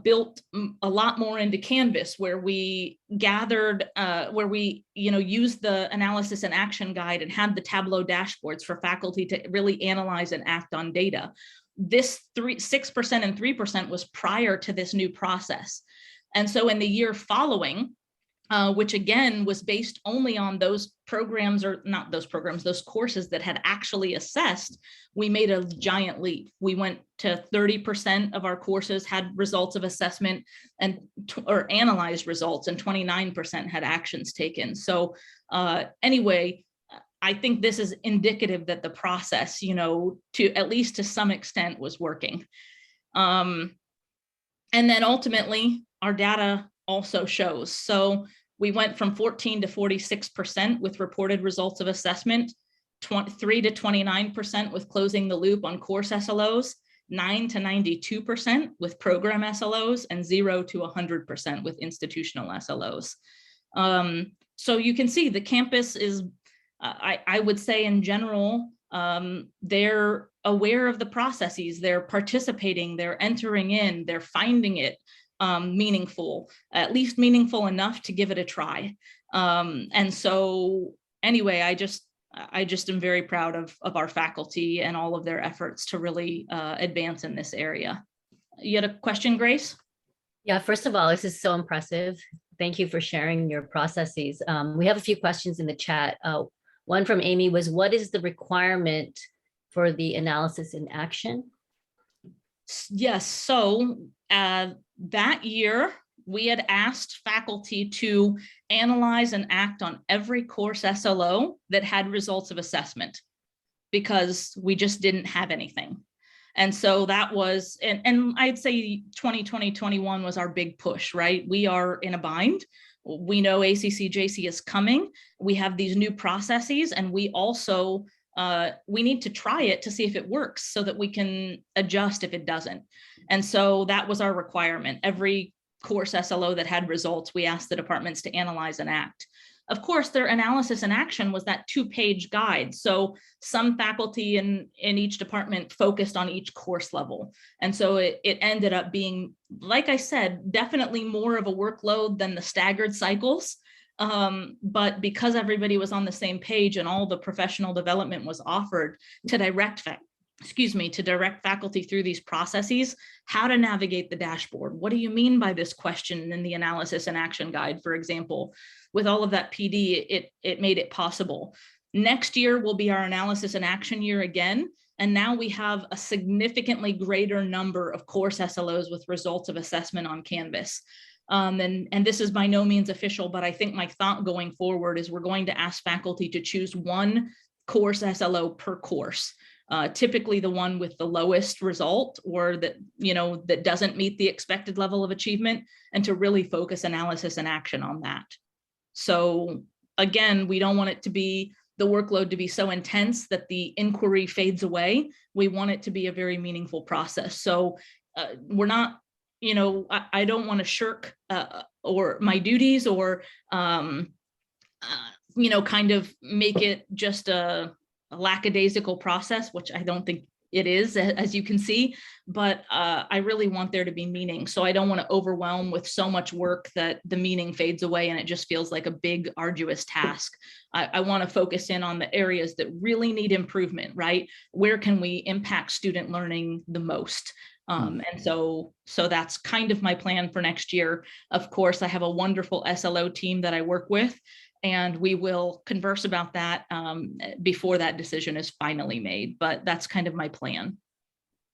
built a lot more into Canvas, where we gathered, where we, used the analysis and action guide and had the Tableau dashboards for faculty to really analyze and act on data. This 6% and 3% was prior to this new process. And so in the year following, which again was based only on those programs, or not those programs, those courses that had actually assessed, we made a giant leap. We went to 30% of our courses had results of assessment or analyzed results, and 29% had actions taken. So anyway, I think this is indicative that the process, to at least to some extent, was working. And then ultimately, our data also shows. So we went from 14 to 46% with reported results of assessment, 3 to 29% with closing the loop on course SLOs, 9 to 92% with program SLOs, and 0 to 100% with institutional SLOs. So you can see the campus is, I would say in general, they're aware of the processes, they're participating, they're entering in, they're finding it meaningful, at least meaningful enough to give it a try. And so anyway, I just am very proud of our faculty and all of their efforts to really advance in this area. You had a question, Grace? Yeah, first of all, this is so impressive. Thank you for sharing your processes. We have a few questions in the chat. One from Amy was, what is the requirement for the analysis in action? Yes, so that year, we had asked faculty to analyze and act on every course SLO that had results of assessment, because we just didn't have anything. And so that was, and I'd say 2020-21 was our big push, right? We are in a bind. We know ACC-JC is coming. We have these new processes, and we also, we need to try it to see if it works so that we can adjust if it doesn't. And so that was our requirement. Every course SLO that had results, we asked the departments to analyze and act. Of course, their analysis and action was that 2-page guide. So some faculty in each department focused on each course level. And so it ended up being, like I said, definitely more of a workload than the staggered cycles. But because everybody was on the same page and all the professional development was offered to direct faculty through these processes, how to navigate the dashboard. What do you mean by this question in the analysis and action guide, for example? With all of that PD, it made it possible. Next year will be our analysis and action year again. And now we have a significantly greater number of course SLOs with results of assessment on Canvas. And this is by no means official, but I think my thought going forward is we're going to ask faculty to choose one course SLO per course. Typically the one with the lowest result, or that, that doesn't meet the expected level of achievement, and to really focus analysis and action on that. So again, we don't want it to be the workload to be so intense that the inquiry fades away. We want it to be a very meaningful process. So we're not, I don't want to shirk or my duties, or, kind of make it just a lackadaisical process, which I don't think it is, as you can see, but I really want there to be meaning. So I don't want to overwhelm with so much work that the meaning fades away and it just feels like a big, arduous task. I want to focus in on the areas that really need improvement, right? Where can we impact student learning the most? And so that's kind of my plan for next year. Of course, I have a wonderful SLO team that I work with, and we will converse about that before that decision is finally made, but that's kind of my plan.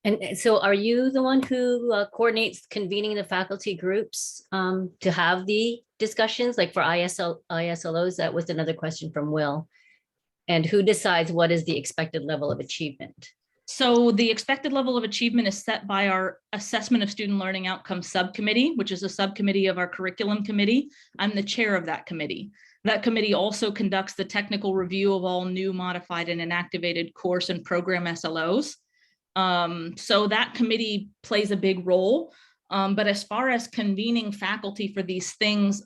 And so are you the one who coordinates convening the faculty groups to have the discussions, like for ISLOs? That was another question from Will. And who decides what is the expected level of achievement? So the expected level of achievement is set by our Assessment of Student Learning Outcomes Subcommittee, which is a subcommittee of our curriculum committee. I'm the chair of that committee. That committee also conducts the technical review of all new, modified, and inactivated course and program SLOs. So that committee plays a big role. But as far as convening faculty for these things,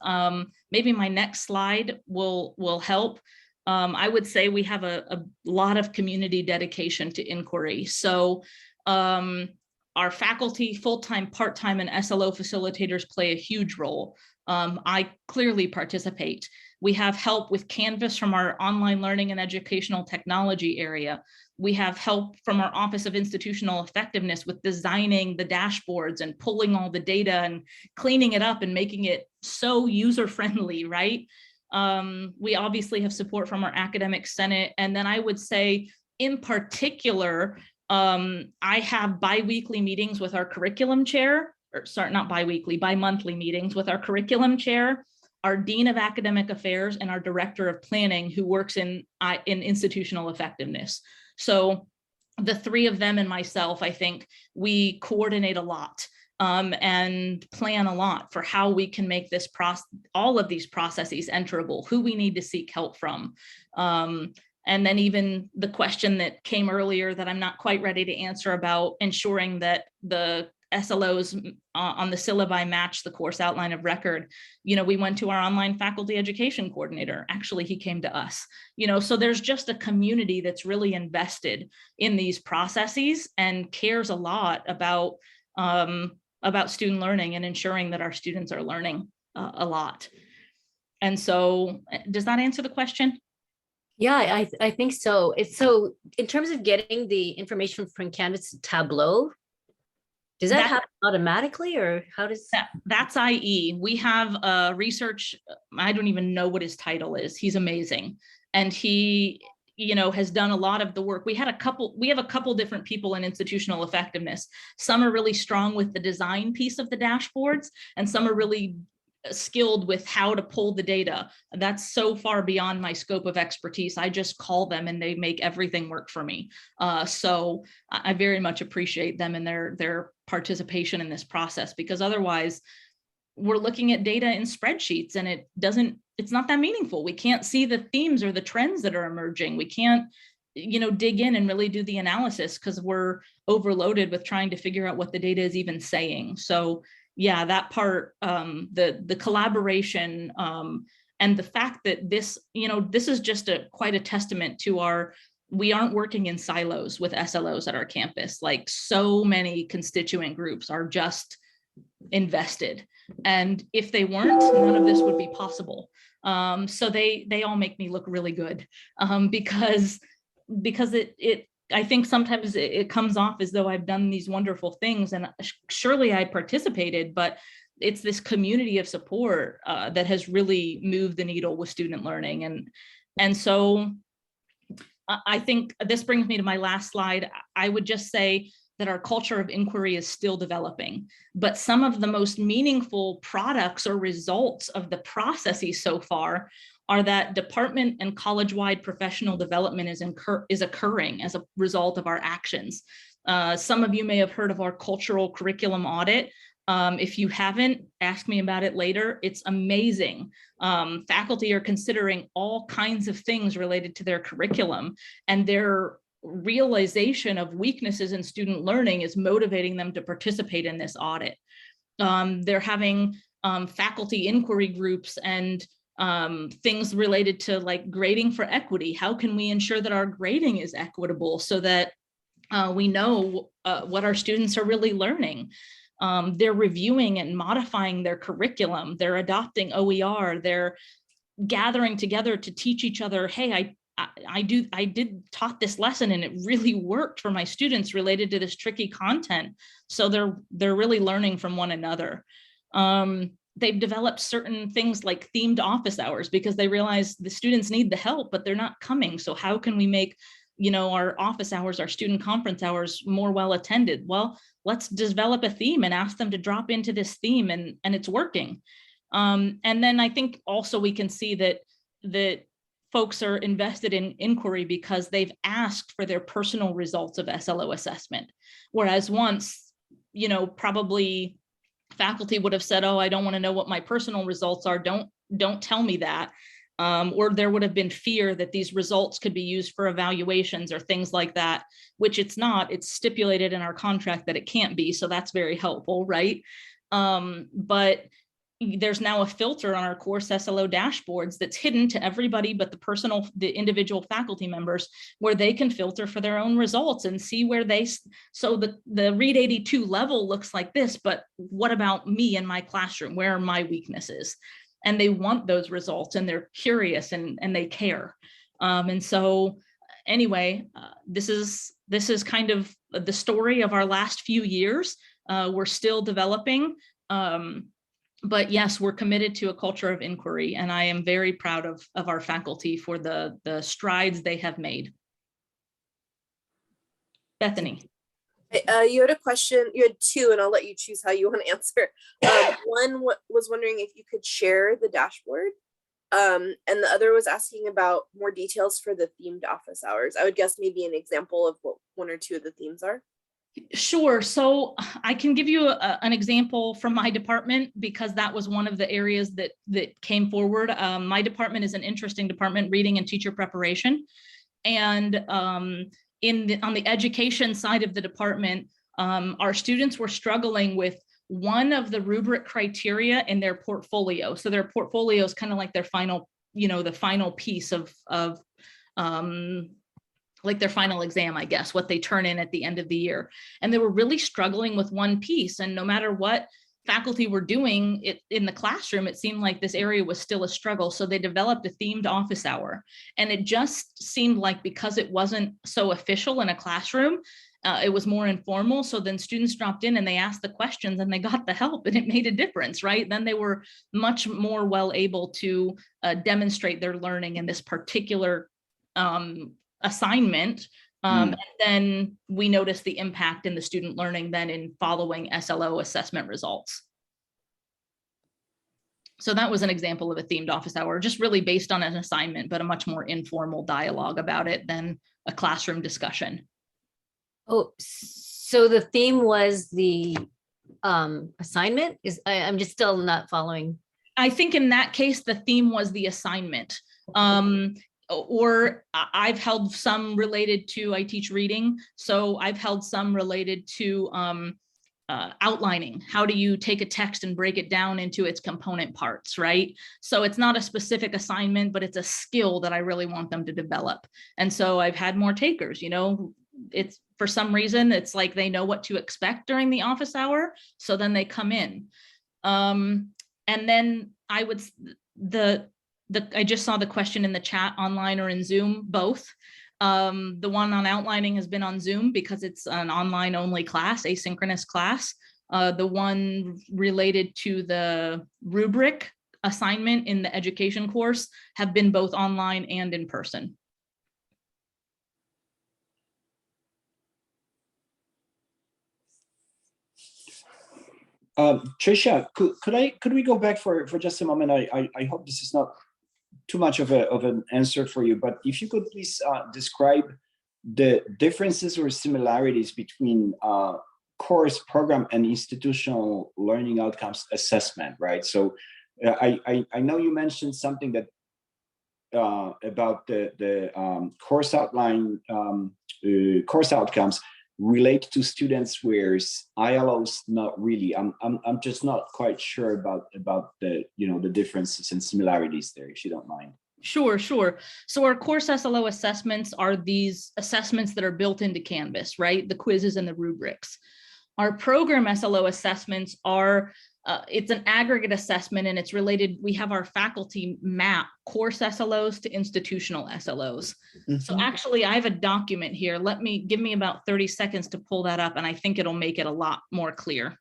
maybe my next slide will help. I would say we have a lot of community dedication to inquiry. So our faculty, full-time, part-time, and SLO facilitators play a huge role. I clearly participate. We have help with Canvas from our online learning and educational technology area. We have help from our Office of Institutional Effectiveness with designing the dashboards and pulling all the data and cleaning it up and making it so user-friendly, right? We obviously have support from our academic senate. And then I would say in particular, I have bi-weekly meetings with our curriculum chair, or sorry, not bi-weekly, bi-monthly meetings with our curriculum chair, our Dean of Academic Affairs, and our Director of Planning, who works in institutional effectiveness. So the three of them and myself, I think we coordinate a lot and plan a lot for how we can make this all of these processes enterable, who we need to seek help from. And then even the question that came earlier that I'm not quite ready to answer about ensuring that the SLOs on the syllabi match the course outline of record. We went to our online faculty education coordinator. Actually, he came to us. So there's just a community that's really invested in these processes and cares a lot about student learning and ensuring that our students are learning a lot. And so, does that answer the question? Yeah, I think so. So in terms of getting the information from Canvas to Tableau, does that happen automatically, or how does that's IE? We have a research, I don't even know what his title is. He's amazing. And he, has done a lot of the work. We have a couple different people in institutional effectiveness. Some are really strong with the design piece of the dashboards, and some are really skilled with how to pull the data. That's so far beyond my scope of expertise. I just call them and they make everything work for me. So I very much appreciate them and their participation in this process, because otherwise we're looking at data in spreadsheets and it's not that meaningful. We can't see the themes or the trends that are emerging. We can't, dig in and really do the analysis because we're overloaded with trying to figure out what the data is even saying. So yeah, that part, the collaboration and the fact that this is just quite a testament to we aren't working in silos with SLOs at our campus. Like, so many constituent groups are just invested. And if they weren't, none of this would be possible. So they all make me look really good because I think sometimes it comes off as though I've done these wonderful things, and surely I participated, but it's this community of support that has really moved the needle with student learning. And so I think this brings me to my last slide. I would just say, that our culture of inquiry is still developing. But some of the most meaningful products or results of the processes so far are that department and college-wide professional development is occurring as a result of our actions. Some of you may have heard of our cultural curriculum audit. If you haven't, ask me about it later. It's amazing. Faculty are considering all kinds of things related to their curriculum, and their realization of weaknesses in student learning is motivating them to participate in this audit. They're having faculty inquiry groups and things related to like grading for equity. How can we ensure that our grading is equitable so that we know what our students are really learning? They're reviewing and modifying their curriculum. They're adopting OER. They're gathering together to teach each other, hey, I did taught this lesson and it really worked for my students related to this tricky content. So they're really learning from one another. They've developed certain things like themed office hours because they realize the students need the help, but they're not coming. So how can we make, you know, our office hours, our student conference hours more well attended? Well, let's develop a theme and ask them to drop into this theme, and it's working. And then I think also we can see that folks are invested in inquiry because they've asked for their personal results of SLO assessment. Whereas once, you know, probably faculty would have said, oh, I don't want to know what my personal results are. Don't tell me that. Or there would have been fear that these results could be used for evaluations or things like that, which it's not. It's stipulated in our contract that it can't be. So that's very helpful, right? But there's now a filter on our course SLO dashboards that's hidden to everybody but the individual faculty members, where they can filter for their own results and see where so the Read 82 level looks like this, but what about me in my classroom? Where are my weaknesses? And they want those results, and they're curious and they care. And so anyway, this is kind of the story of our last few years. We're still developing. But yes, we're committed to a culture of inquiry, and I am very proud of our faculty for the strides they have made. Bethany. You had a question, you had two, and I'll let you choose how you want to answer. One was wondering if you could share the dashboard, and the other was asking about more details for the themed office hours. I would guess maybe an example of what one or two of the themes are. Sure. So I can give you an example from my department, because that was one of the areas that came forward. My department is an interesting department, reading and teacher preparation. And on the education side of the department, our students were struggling with one of the rubric criteria in their portfolio. So their portfolio is kind of like their final, you know, the final piece of like their final exam, I guess, what they turn in at the end of the year. And they were really struggling with one piece. And no matter what faculty were doing it in the classroom, it seemed like this area was still a struggle. So they developed a themed office hour. And it just seemed like, because it wasn't so official in a classroom, it was more informal. So then students dropped in and they asked the questions and they got the help, and it made a difference, right? Then they were much more well able to demonstrate their learning in this particular assignment. And then we noticed the impact in the student learning then in following SLO assessment results. So that was an example of a themed office hour, just really based on an assignment, but a much more informal dialogue about it than a classroom discussion. Oh, so the theme was the assignment? I'm just still not following. I think in that case, the theme was the assignment. Or I've held some related to, I teach reading, so I've held some related to outlining. How do you take a text and break it down into its component parts, right? So it's not a specific assignment, but it's a skill that I really want them to develop. And so I've had more takers, you know, it's for some reason, it's like they know what to expect during the office hour, so then they come in. And then I would, I just saw the question in the chat, online or in Zoom, both. The one on outlining has been on Zoom because it's an online only class, asynchronous class. The one related to the rubric assignment in the education course have been both online and in person. Tricia, could we go back for just a moment? I hope this is not too much of an answer for you, but if you could please describe the differences or similarities between course, program, and institutional learning outcomes assessment, right? So I know you mentioned something that about the course outline, course outcomes relate to students, whereas ILOs not really. I'm just not quite sure about the the differences and similarities there, if you don't mind. Sure. So our course SLO assessments are these assessments that are built into Canvas, right? The quizzes and the rubrics. Our program SLO assessments are, it's an aggregate assessment, and it's related. We have our faculty map course SLOs to institutional SLOs. Mm-hmm. So actually I have a document here. Give me about 30 seconds to pull that up, and I think it'll make it a lot more clear.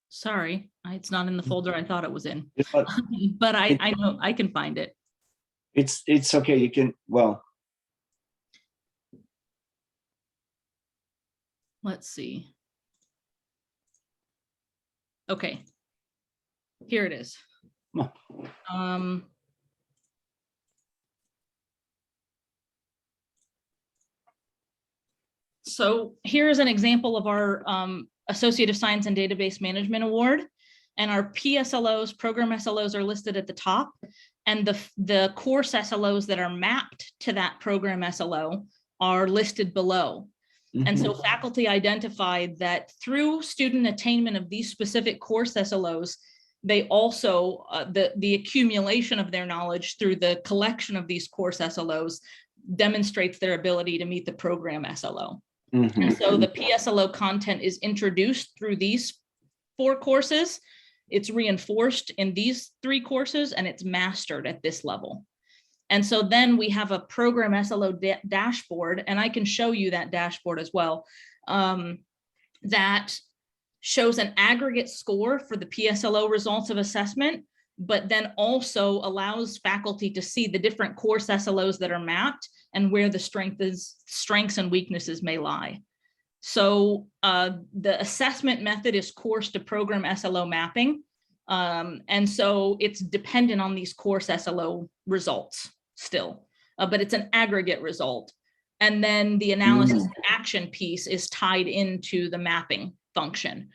Sorry, it's not in the folder I thought it was in, but I know I can find it. It's okay. You can, well. Let's see. Okay, here it is. So here's an example of our Associate of Science and Database Management Award, and our PSLOs, program SLOs, are listed at the top, and the course SLOs that are mapped to that program SLO are listed below. Mm-hmm. And so faculty identified that through student attainment of these specific course SLOs, they also, the accumulation of their knowledge through the collection of these course SLOs demonstrates their ability to meet the program SLO. Mm-hmm. And so the PSLO content is introduced through these 4 courses, it's reinforced in these 3 courses, and it's mastered at this level. And so then we have a program SLO dashboard, and I can show you that dashboard as well, that shows an aggregate score for the PSLO results of assessment, but then also allows faculty to see the different course SLOs that are mapped and where the strengths and weaknesses may lie. So the assessment method is course to program SLO mapping. And so it's dependent on these course SLO results still, but it's an aggregate result. And then the analysis and action piece is tied into the mapping function.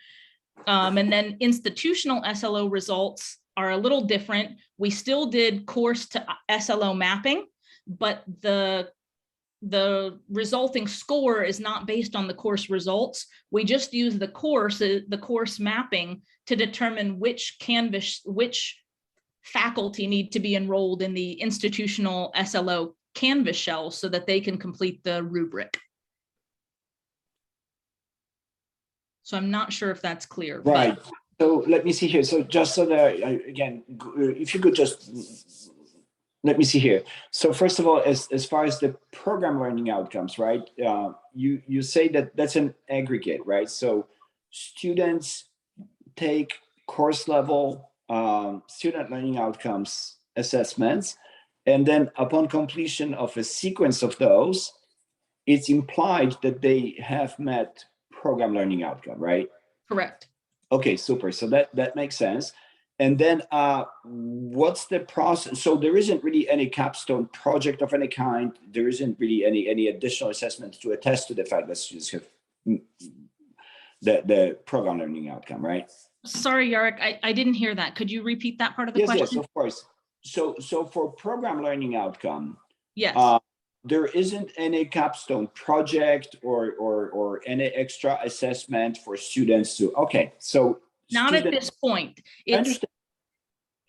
And then institutional SLO results are a little different. We still did course to SLO mapping, but the resulting score is not based on the course results. We just use the course mapping to determine which faculty need to be enrolled in the institutional SLO Canvas shell so that they can complete the rubric. So I'm not sure if that's clear. Right. But... So let me see here. So just so that, again, if you could just, let me see here. So first of all, as far as the program learning outcomes, right? You say that that's an aggregate, right? So students take course level student learning outcomes assessments, and then upon completion of a sequence of those, it's implied that they have met program learning outcome, right? Correct. Okay, super. So that makes sense. And then what's the process? So there isn't really any capstone project of any kind. There isn't really any additional assessments to attest to the fact that students have the program learning outcome, right? Sorry, Yarek, I didn't hear that. Could you repeat that part of the question? Yes, of course. So for program learning outcome, yes, there isn't any capstone project or any extra assessment for students to, okay, so. Not at this point. I understand.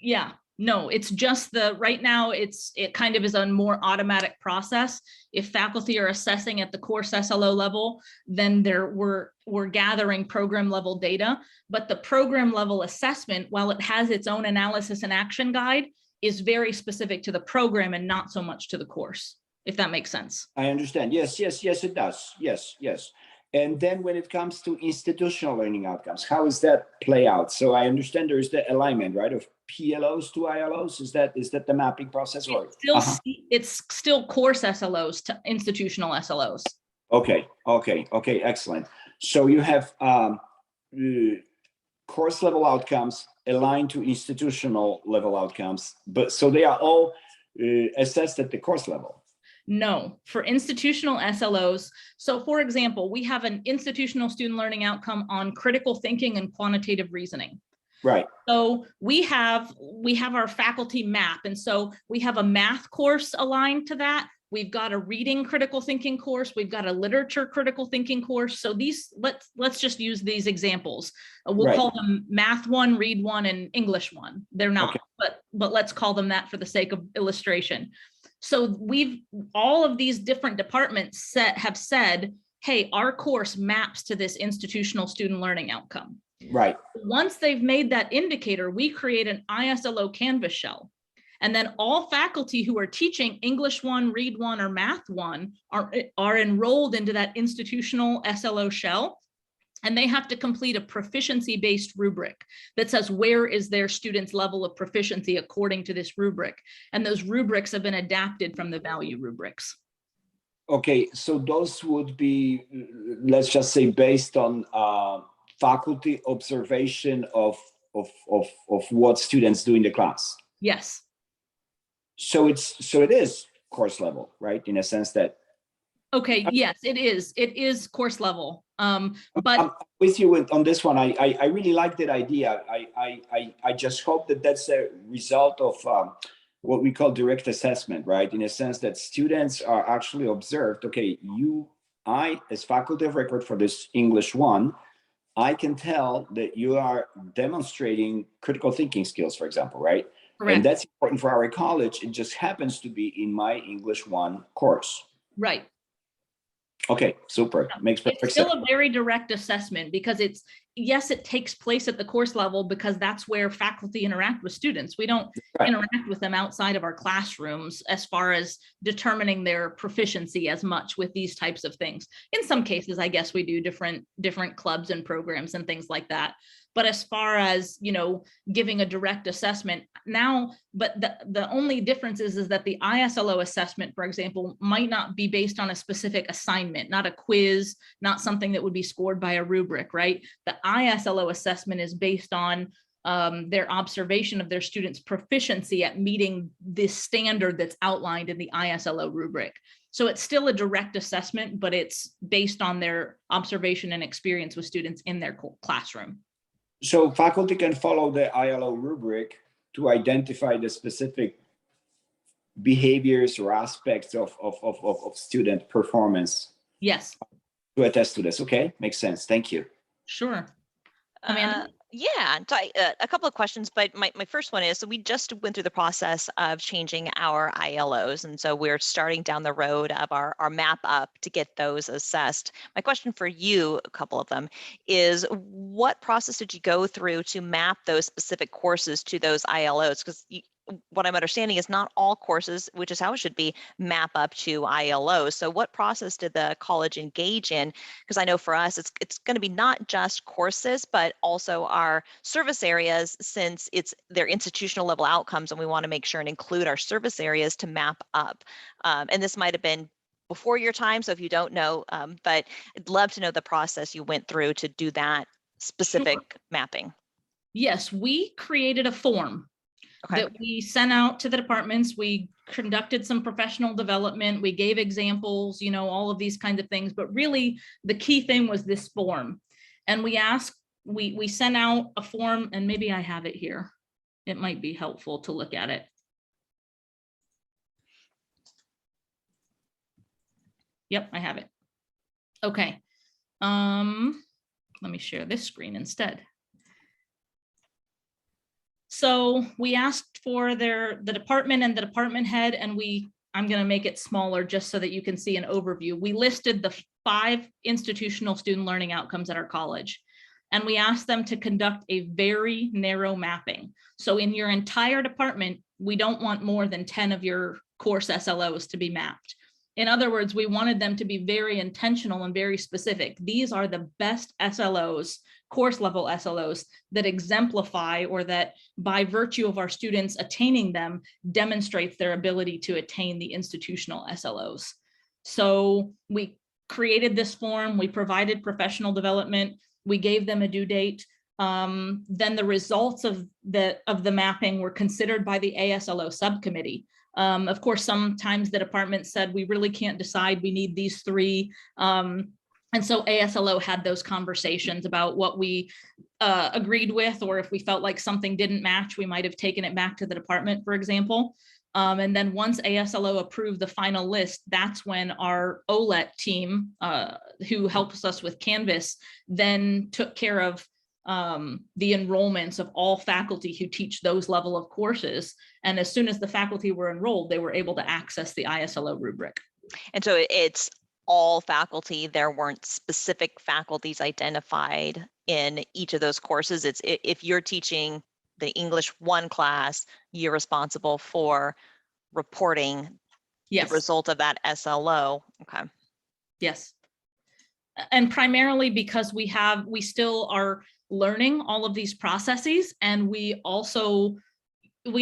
Yeah, no, it's just right now it kind of is a more automatic process. If faculty are assessing at the course SLO level, then we're gathering program level data, but the program level assessment, while it has its own analysis and action guide, is very specific to the program and not so much to the course, if that makes sense. I understand. Yes, it does. Yes. And then when it comes to institutional learning outcomes, how does that play out? So I understand there is the alignment, right, of PLOs to ILOs. Is that the mapping process? Or it's still course SLOs to institutional SLOs. Okay, excellent. So you have course level outcomes aligned to institutional level outcomes, but so they are all assessed at the course level. No, for institutional SLOs. So for example, we have an institutional student learning outcome on critical thinking and quantitative reasoning. Right. So we have our faculty map. And so we have a math course aligned to that. We've got a reading critical thinking course. We've got a literature critical thinking course. So these, let's just use these examples. We'll call them Math 1, Read 1, and English 1. They're not, but let's call them that for the sake of illustration. So all of these different departments have said, hey, our course maps to this institutional student learning outcome. Right. Once they've made that indicator, we create an ISLO Canvas shell. And then all faculty who are teaching English 1, Read 1, or Math 1 are enrolled into that institutional SLO shell. And they have to complete a proficiency-based rubric that says where is their student's level of proficiency according to this rubric. And those rubrics have been adapted from the value rubrics. Okay, so those would be, let's just say, based on faculty observation of what students do in the class. Yes. So it is course level, right? In a sense that. Okay, yes, it is. It is course level. But I'm with you on this one. I really like that idea. I just hope that that's a result of what we call direct assessment, right? In a sense that students are actually observed. Okay, I as faculty of record for this English 1, I can tell that you are demonstrating critical thinking skills, for example, right? Correct. And that's important for our college. It just happens to be in my English 1 course. Right. Okay, super. Makes perfect sense. It's still a very direct assessment because yes, it takes place at the course level because that's where faculty interact with students. We don't interact with them outside of our classrooms as far as determining their proficiency as much with these types of things. In some cases, I guess we do different clubs and programs and things like that. But as far as, giving a direct assessment now, but the only difference is that the ISLO assessment, for example, might not be based on a specific assignment, not a quiz, not something that would be scored by a rubric, right? The ISLO assessment is based on their observation of their students' proficiency at meeting this standard that's outlined in the ISLO rubric. So it's still a direct assessment, but it's based on their observation and experience with students in their classroom. So faculty can follow the ILO rubric to identify the specific behaviors or aspects of student performance. Yes. To attest to this. Okay, makes sense. Thank you. Sure. Amanda? Yeah, so a couple of questions, but my first one is, so we just went through the process of changing our ILOs, and so we're starting down the road of our map up to get those assessed. My question for you, a couple of them, is what process did you go through to map those specific courses to those ILOs? Because what I'm understanding is not all courses, which is how it should be, map up to ILO. So what process did the college engage in? Because I know for us, it's going to be not just courses, but also our service areas, since it's their institutional level outcomes, and we want to make sure and include our service areas to map up. And this might have been before your time, so if you don't know, but I'd love to know the process you went through to do that specific mapping. Yes, we created a form that we sent out to the departments. We conducted some professional development. We gave examples, all of these kinds of things. But really, the key thing was this form. And we sent out a form, and maybe I have it here. It might be helpful to look at it. Yep, I have it. Okay. Let me share this screen instead. So we asked for the department and the department head, and I'm going to make it smaller just so that you can see an overview. We listed the 5 institutional student learning outcomes at our college, and we asked them to conduct a very narrow mapping. So in your entire department, we don't want more than 10 of your course SLOs to be mapped. In other words, we wanted them to be very intentional and very specific. These are the best SLOs, course level SLOs, that exemplify, or that by virtue of our students attaining them, demonstrates their ability to attain the institutional SLOs. So we created this form, we provided professional development, we gave them a due date. Then the results of the mapping were considered by the ASLO subcommittee. Of course, sometimes the department said, we really can't decide, we need these 3. And so ASLO had those conversations about what we agreed with, or if we felt like something didn't match, we might have taken it back to the department, for example. And then once ASLO approved the final list, that's when our OLET team, who helps us with Canvas, then took care of the enrollments of all faculty who teach those level of courses. And as soon as the faculty were enrolled, they were able to access the ISLO rubric. And so it's all faculty. There weren't specific faculties identified in each of those courses. It's if you're teaching the English 1 class, you're responsible for reporting the result of that SLO. Okay. Yes. And primarily because we still are learning all of these processes, and we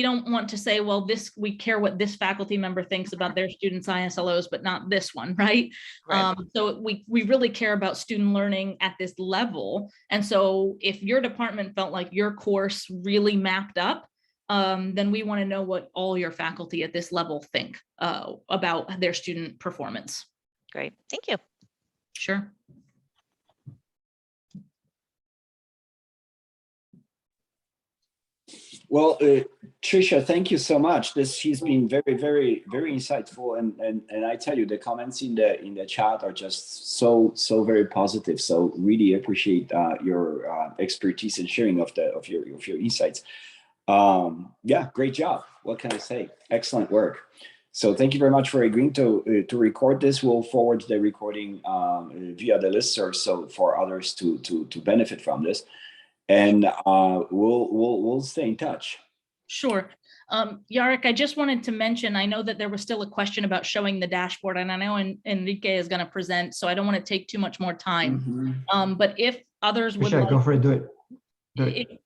don't want to say, well, we care what this faculty member thinks about their students' ISLOs, but not this one, right? So we really care about student learning at this level. And so if your department felt like your course really mapped up, then we want to know what all your faculty at this level think about their student performance. Great, thank you. Sure. Well, Tricia, thank you so much. She's been very, very, very insightful, and I tell you, the comments in the chat are just so very positive. So really appreciate your expertise and sharing of your insights. Yeah, great job. What can I say? Excellent work. So thank you very much for agreeing to record this. We'll forward the recording via the listserv, so for others to benefit from this. And we'll stay in touch. Sure. Yarek, I just wanted to mention, I know that there was still a question about showing the dashboard, and I know Enrique is going to present, so I don't want to take too much more time. But if others would like, go for it, do it.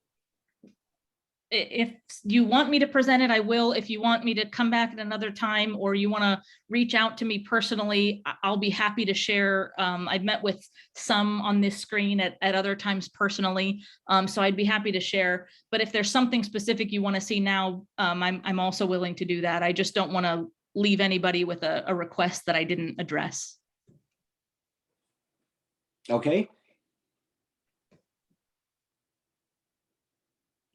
If you want me to present it, I will. If you want me to come back at another time, or you want to reach out to me personally, I'll be happy to share. I've met with some on this screen at other times personally, so I'd be happy to share. But if there's something specific you want to see now, I'm also willing to do that. I just don't want to leave anybody with a request that I didn't address. Okay.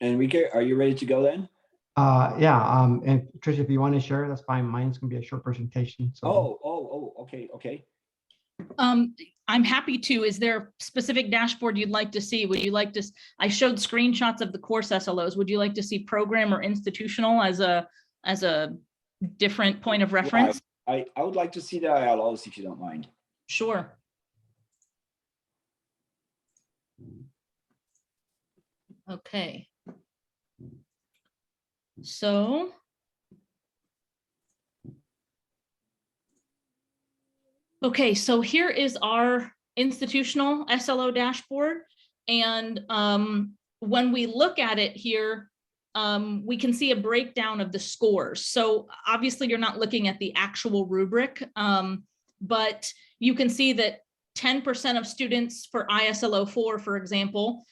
Enrique, are you ready to go then? Yeah. And Tricia, if you want to share, that's fine. Mine's gonna be a short presentation. So. Okay. I'm happy to. Is there a specific dashboard you'd like to see? Would you like to? I showed screenshots of the course SLOs. Would you like to see program or institutional as a different point of reference? I would like to see the ILOs if you don't mind. Sure. Okay. So here is our institutional SLO dashboard. And when we look at it here, we can see a breakdown of the scores. So obviously you're not looking at the actual rubric, but you can see that 10% of students for ISLO 4, for example,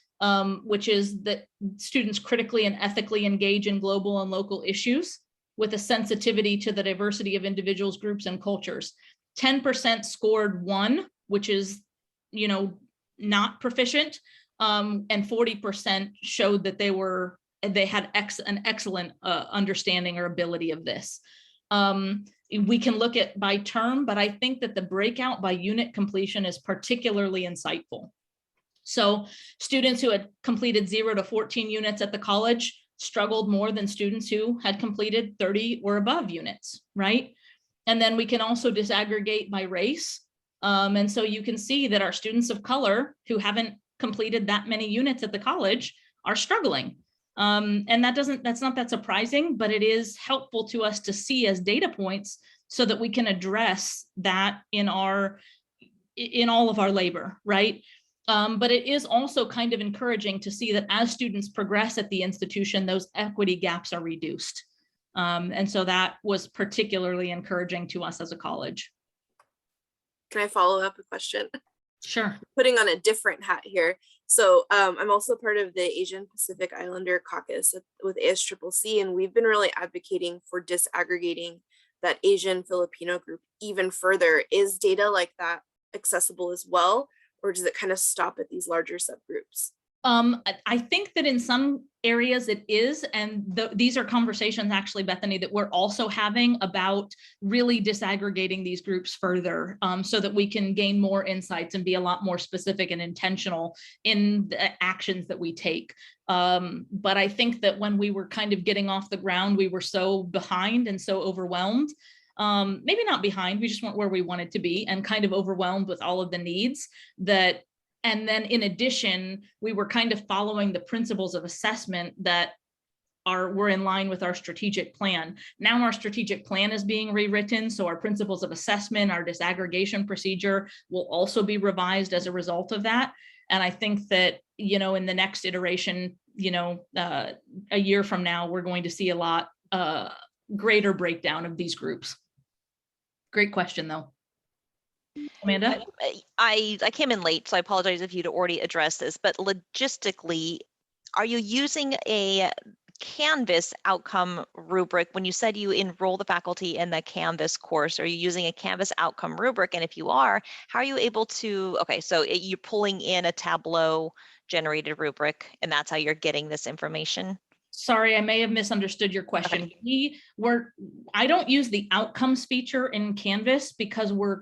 which is that students critically and ethically engage in global and local issues with a sensitivity to the diversity of individuals, groups, and cultures. 10% scored 1, which is, not proficient, and 40% showed that they had an excellent understanding or ability of this. we can look at by term, but I think that the breakout by unit completion is particularly insightful. So students who had completed 0 to 14 units at the college struggled more than students who had completed 30 or above units, right? And then we can also disaggregate by race. And so you can see that our students of color who haven't completed that many units at the college are struggling. And that's not that surprising, but it is helpful to us to see as data points so that we can address that in all of our labor, right? But it is also kind of encouraging to see that as students progress at the institution, those equity gaps are reduced. And so that was particularly encouraging to us as a college. Can I follow up a question? Sure. Putting on a different hat here. So I'm also part of the Asian Pacific Islander Caucus with ASCCC, and we've been really advocating for disaggregating that Asian Filipino group even further. Is data like that accessible as well, or does it kind of stop at these larger subgroups? I think that in some areas it is, and these are conversations actually, Bethany, that we're also having about really disaggregating these groups further, so that we can gain more insights and be a lot more specific and intentional in the actions that we take. But I think that when we were kind of getting off the ground, we were so behind and so overwhelmed. Maybe not behind, we just weren't where we wanted to be, and kind of overwhelmed with all of the needs that. And then in addition, we were kind of following the principles of assessment that were in line with our strategic plan. Now our strategic plan is being rewritten, so our principles of assessment, our disaggregation procedure will also be revised as a result of that. And I think that, you know, in the next iteration, you know, a year from now, we're going to see a lot greater breakdown of these groups. Great question, though. Amanda? I came in late, so I apologize if you'd already addressed this, but logistically, are you using a Canvas outcome rubric? When you said you enroll the faculty in the Canvas course, are you using a Canvas outcome rubric? And if you are, how are you able to, okay, so you're pulling in a Tableau generated rubric, and that's how you're getting this information? Sorry, I may have misunderstood your question. Okay. I don't use the outcomes feature in Canvas because we're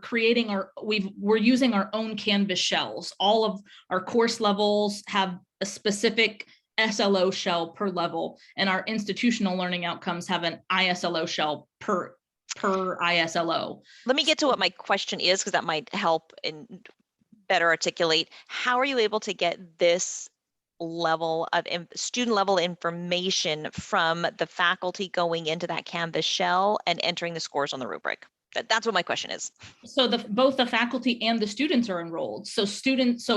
using our own Canvas shells. All of our course levels have a specific SLO shell per level, and our institutional learning outcomes have an ISLO shell per ISLO. Let me get to what my question is, because that might help and better articulate. How are you able to get this level of student level information from the faculty going into that Canvas shell and entering the scores on the rubric? That's what my question is. So both the faculty and the students are enrolled. So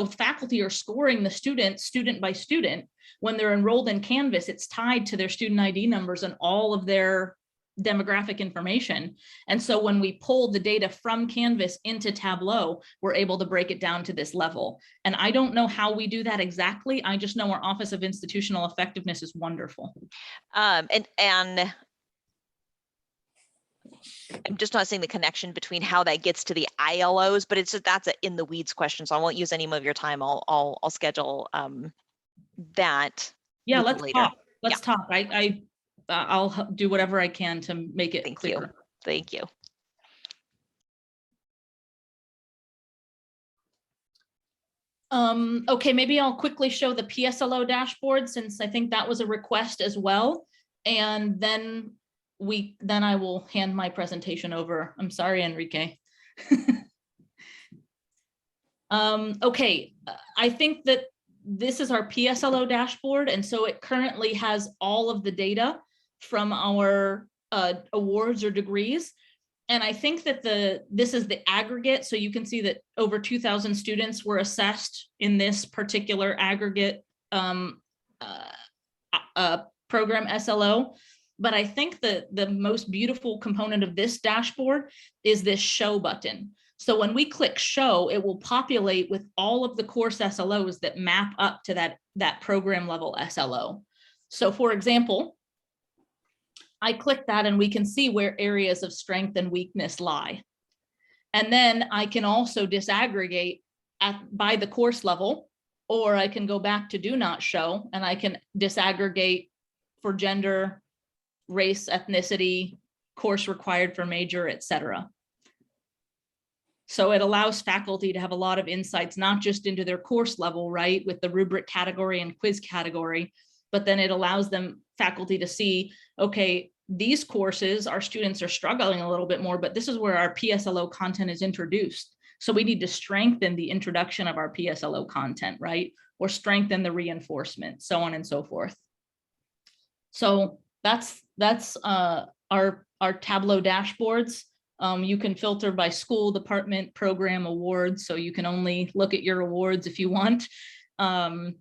faculty are scoring the student by student. When they're enrolled in Canvas, it's tied to their student ID numbers and all of their demographic information. And so when we pull the data from Canvas into Tableau, we're able to break it down to this level. And I don't know how we do that exactly. I just know our Office of Institutional Effectiveness is wonderful. And I'm just not seeing the connection between how that gets to the ILOs, but that's an in the weeds question, so I won't use any more of your time. I'll schedule that. Yeah, let's later. talk. Let's talk. I'll do whatever I can to make it clear. Thank you. Okay, maybe I'll quickly show the PSLO dashboard, since I think that was a request as well. And then I will hand my presentation over. I'm sorry, Enrique. Okay, I think that this is our PSLO dashboard. And so it currently has all of the data from our awards or degrees. And I think that this is the aggregate. So you can see that over 2,000 students were assessed in this particular aggregate program SLO. But I think that the most beautiful component of this dashboard is this show button. So when we click show, it will populate with all of the course SLOs that map up to that program level SLO. So for example, I click that and we can see where areas of strength and weakness lie. And then I can also disaggregate by the course level, or I can go back to do not show and I can disaggregate for gender, race, ethnicity, course required for major, etc. So it allows faculty to have a lot of insights, not just into their course level, right, with the rubric category and quiz category, but then it allows them, faculty, to see, okay, these courses, our students are struggling a little bit more, but this is where our PSLO content is introduced. So we need to strengthen the introduction of our PSLO content, right? Or strengthen the reinforcement, so on and so forth. So that's our Tableau dashboards. You can filter by school, department, program, awards. So you can only look at your awards if you want. And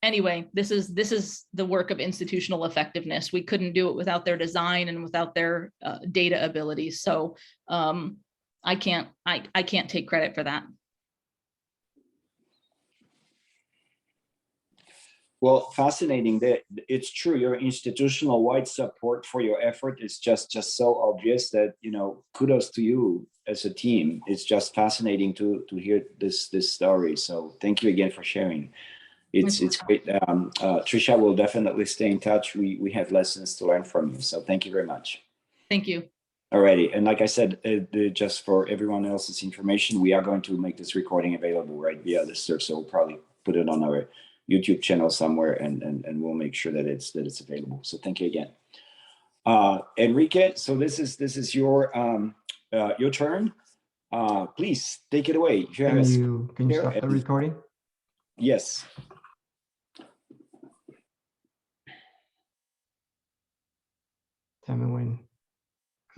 anyway, this is the work of institutional effectiveness. We couldn't do it without their design and without their data abilities. So I can't take credit for that. Well, fascinating. That it's true. Your institutional wide support for your effort is just so obvious that, you know, kudos to you as a team. It's just fascinating to hear this story. So thank you again for sharing. It's great. Trisha will definitely stay in touch. We have lessons to learn from you. So thank you very much. Thank you. Alrighty, and like I said, just for everyone else's information, we are going to make this recording available right via the search. So we'll probably put it on our YouTube channel somewhere, and we'll make sure that it's available. So thank you again, Enrique. So this is your turn. Please take it away. Can you stop the recording? Yes. Tell me when.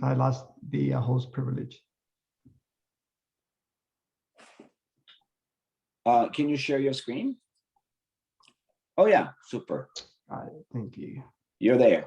I lost the host privilege. Can you share your screen? Oh yeah, super. Thank you. You're there.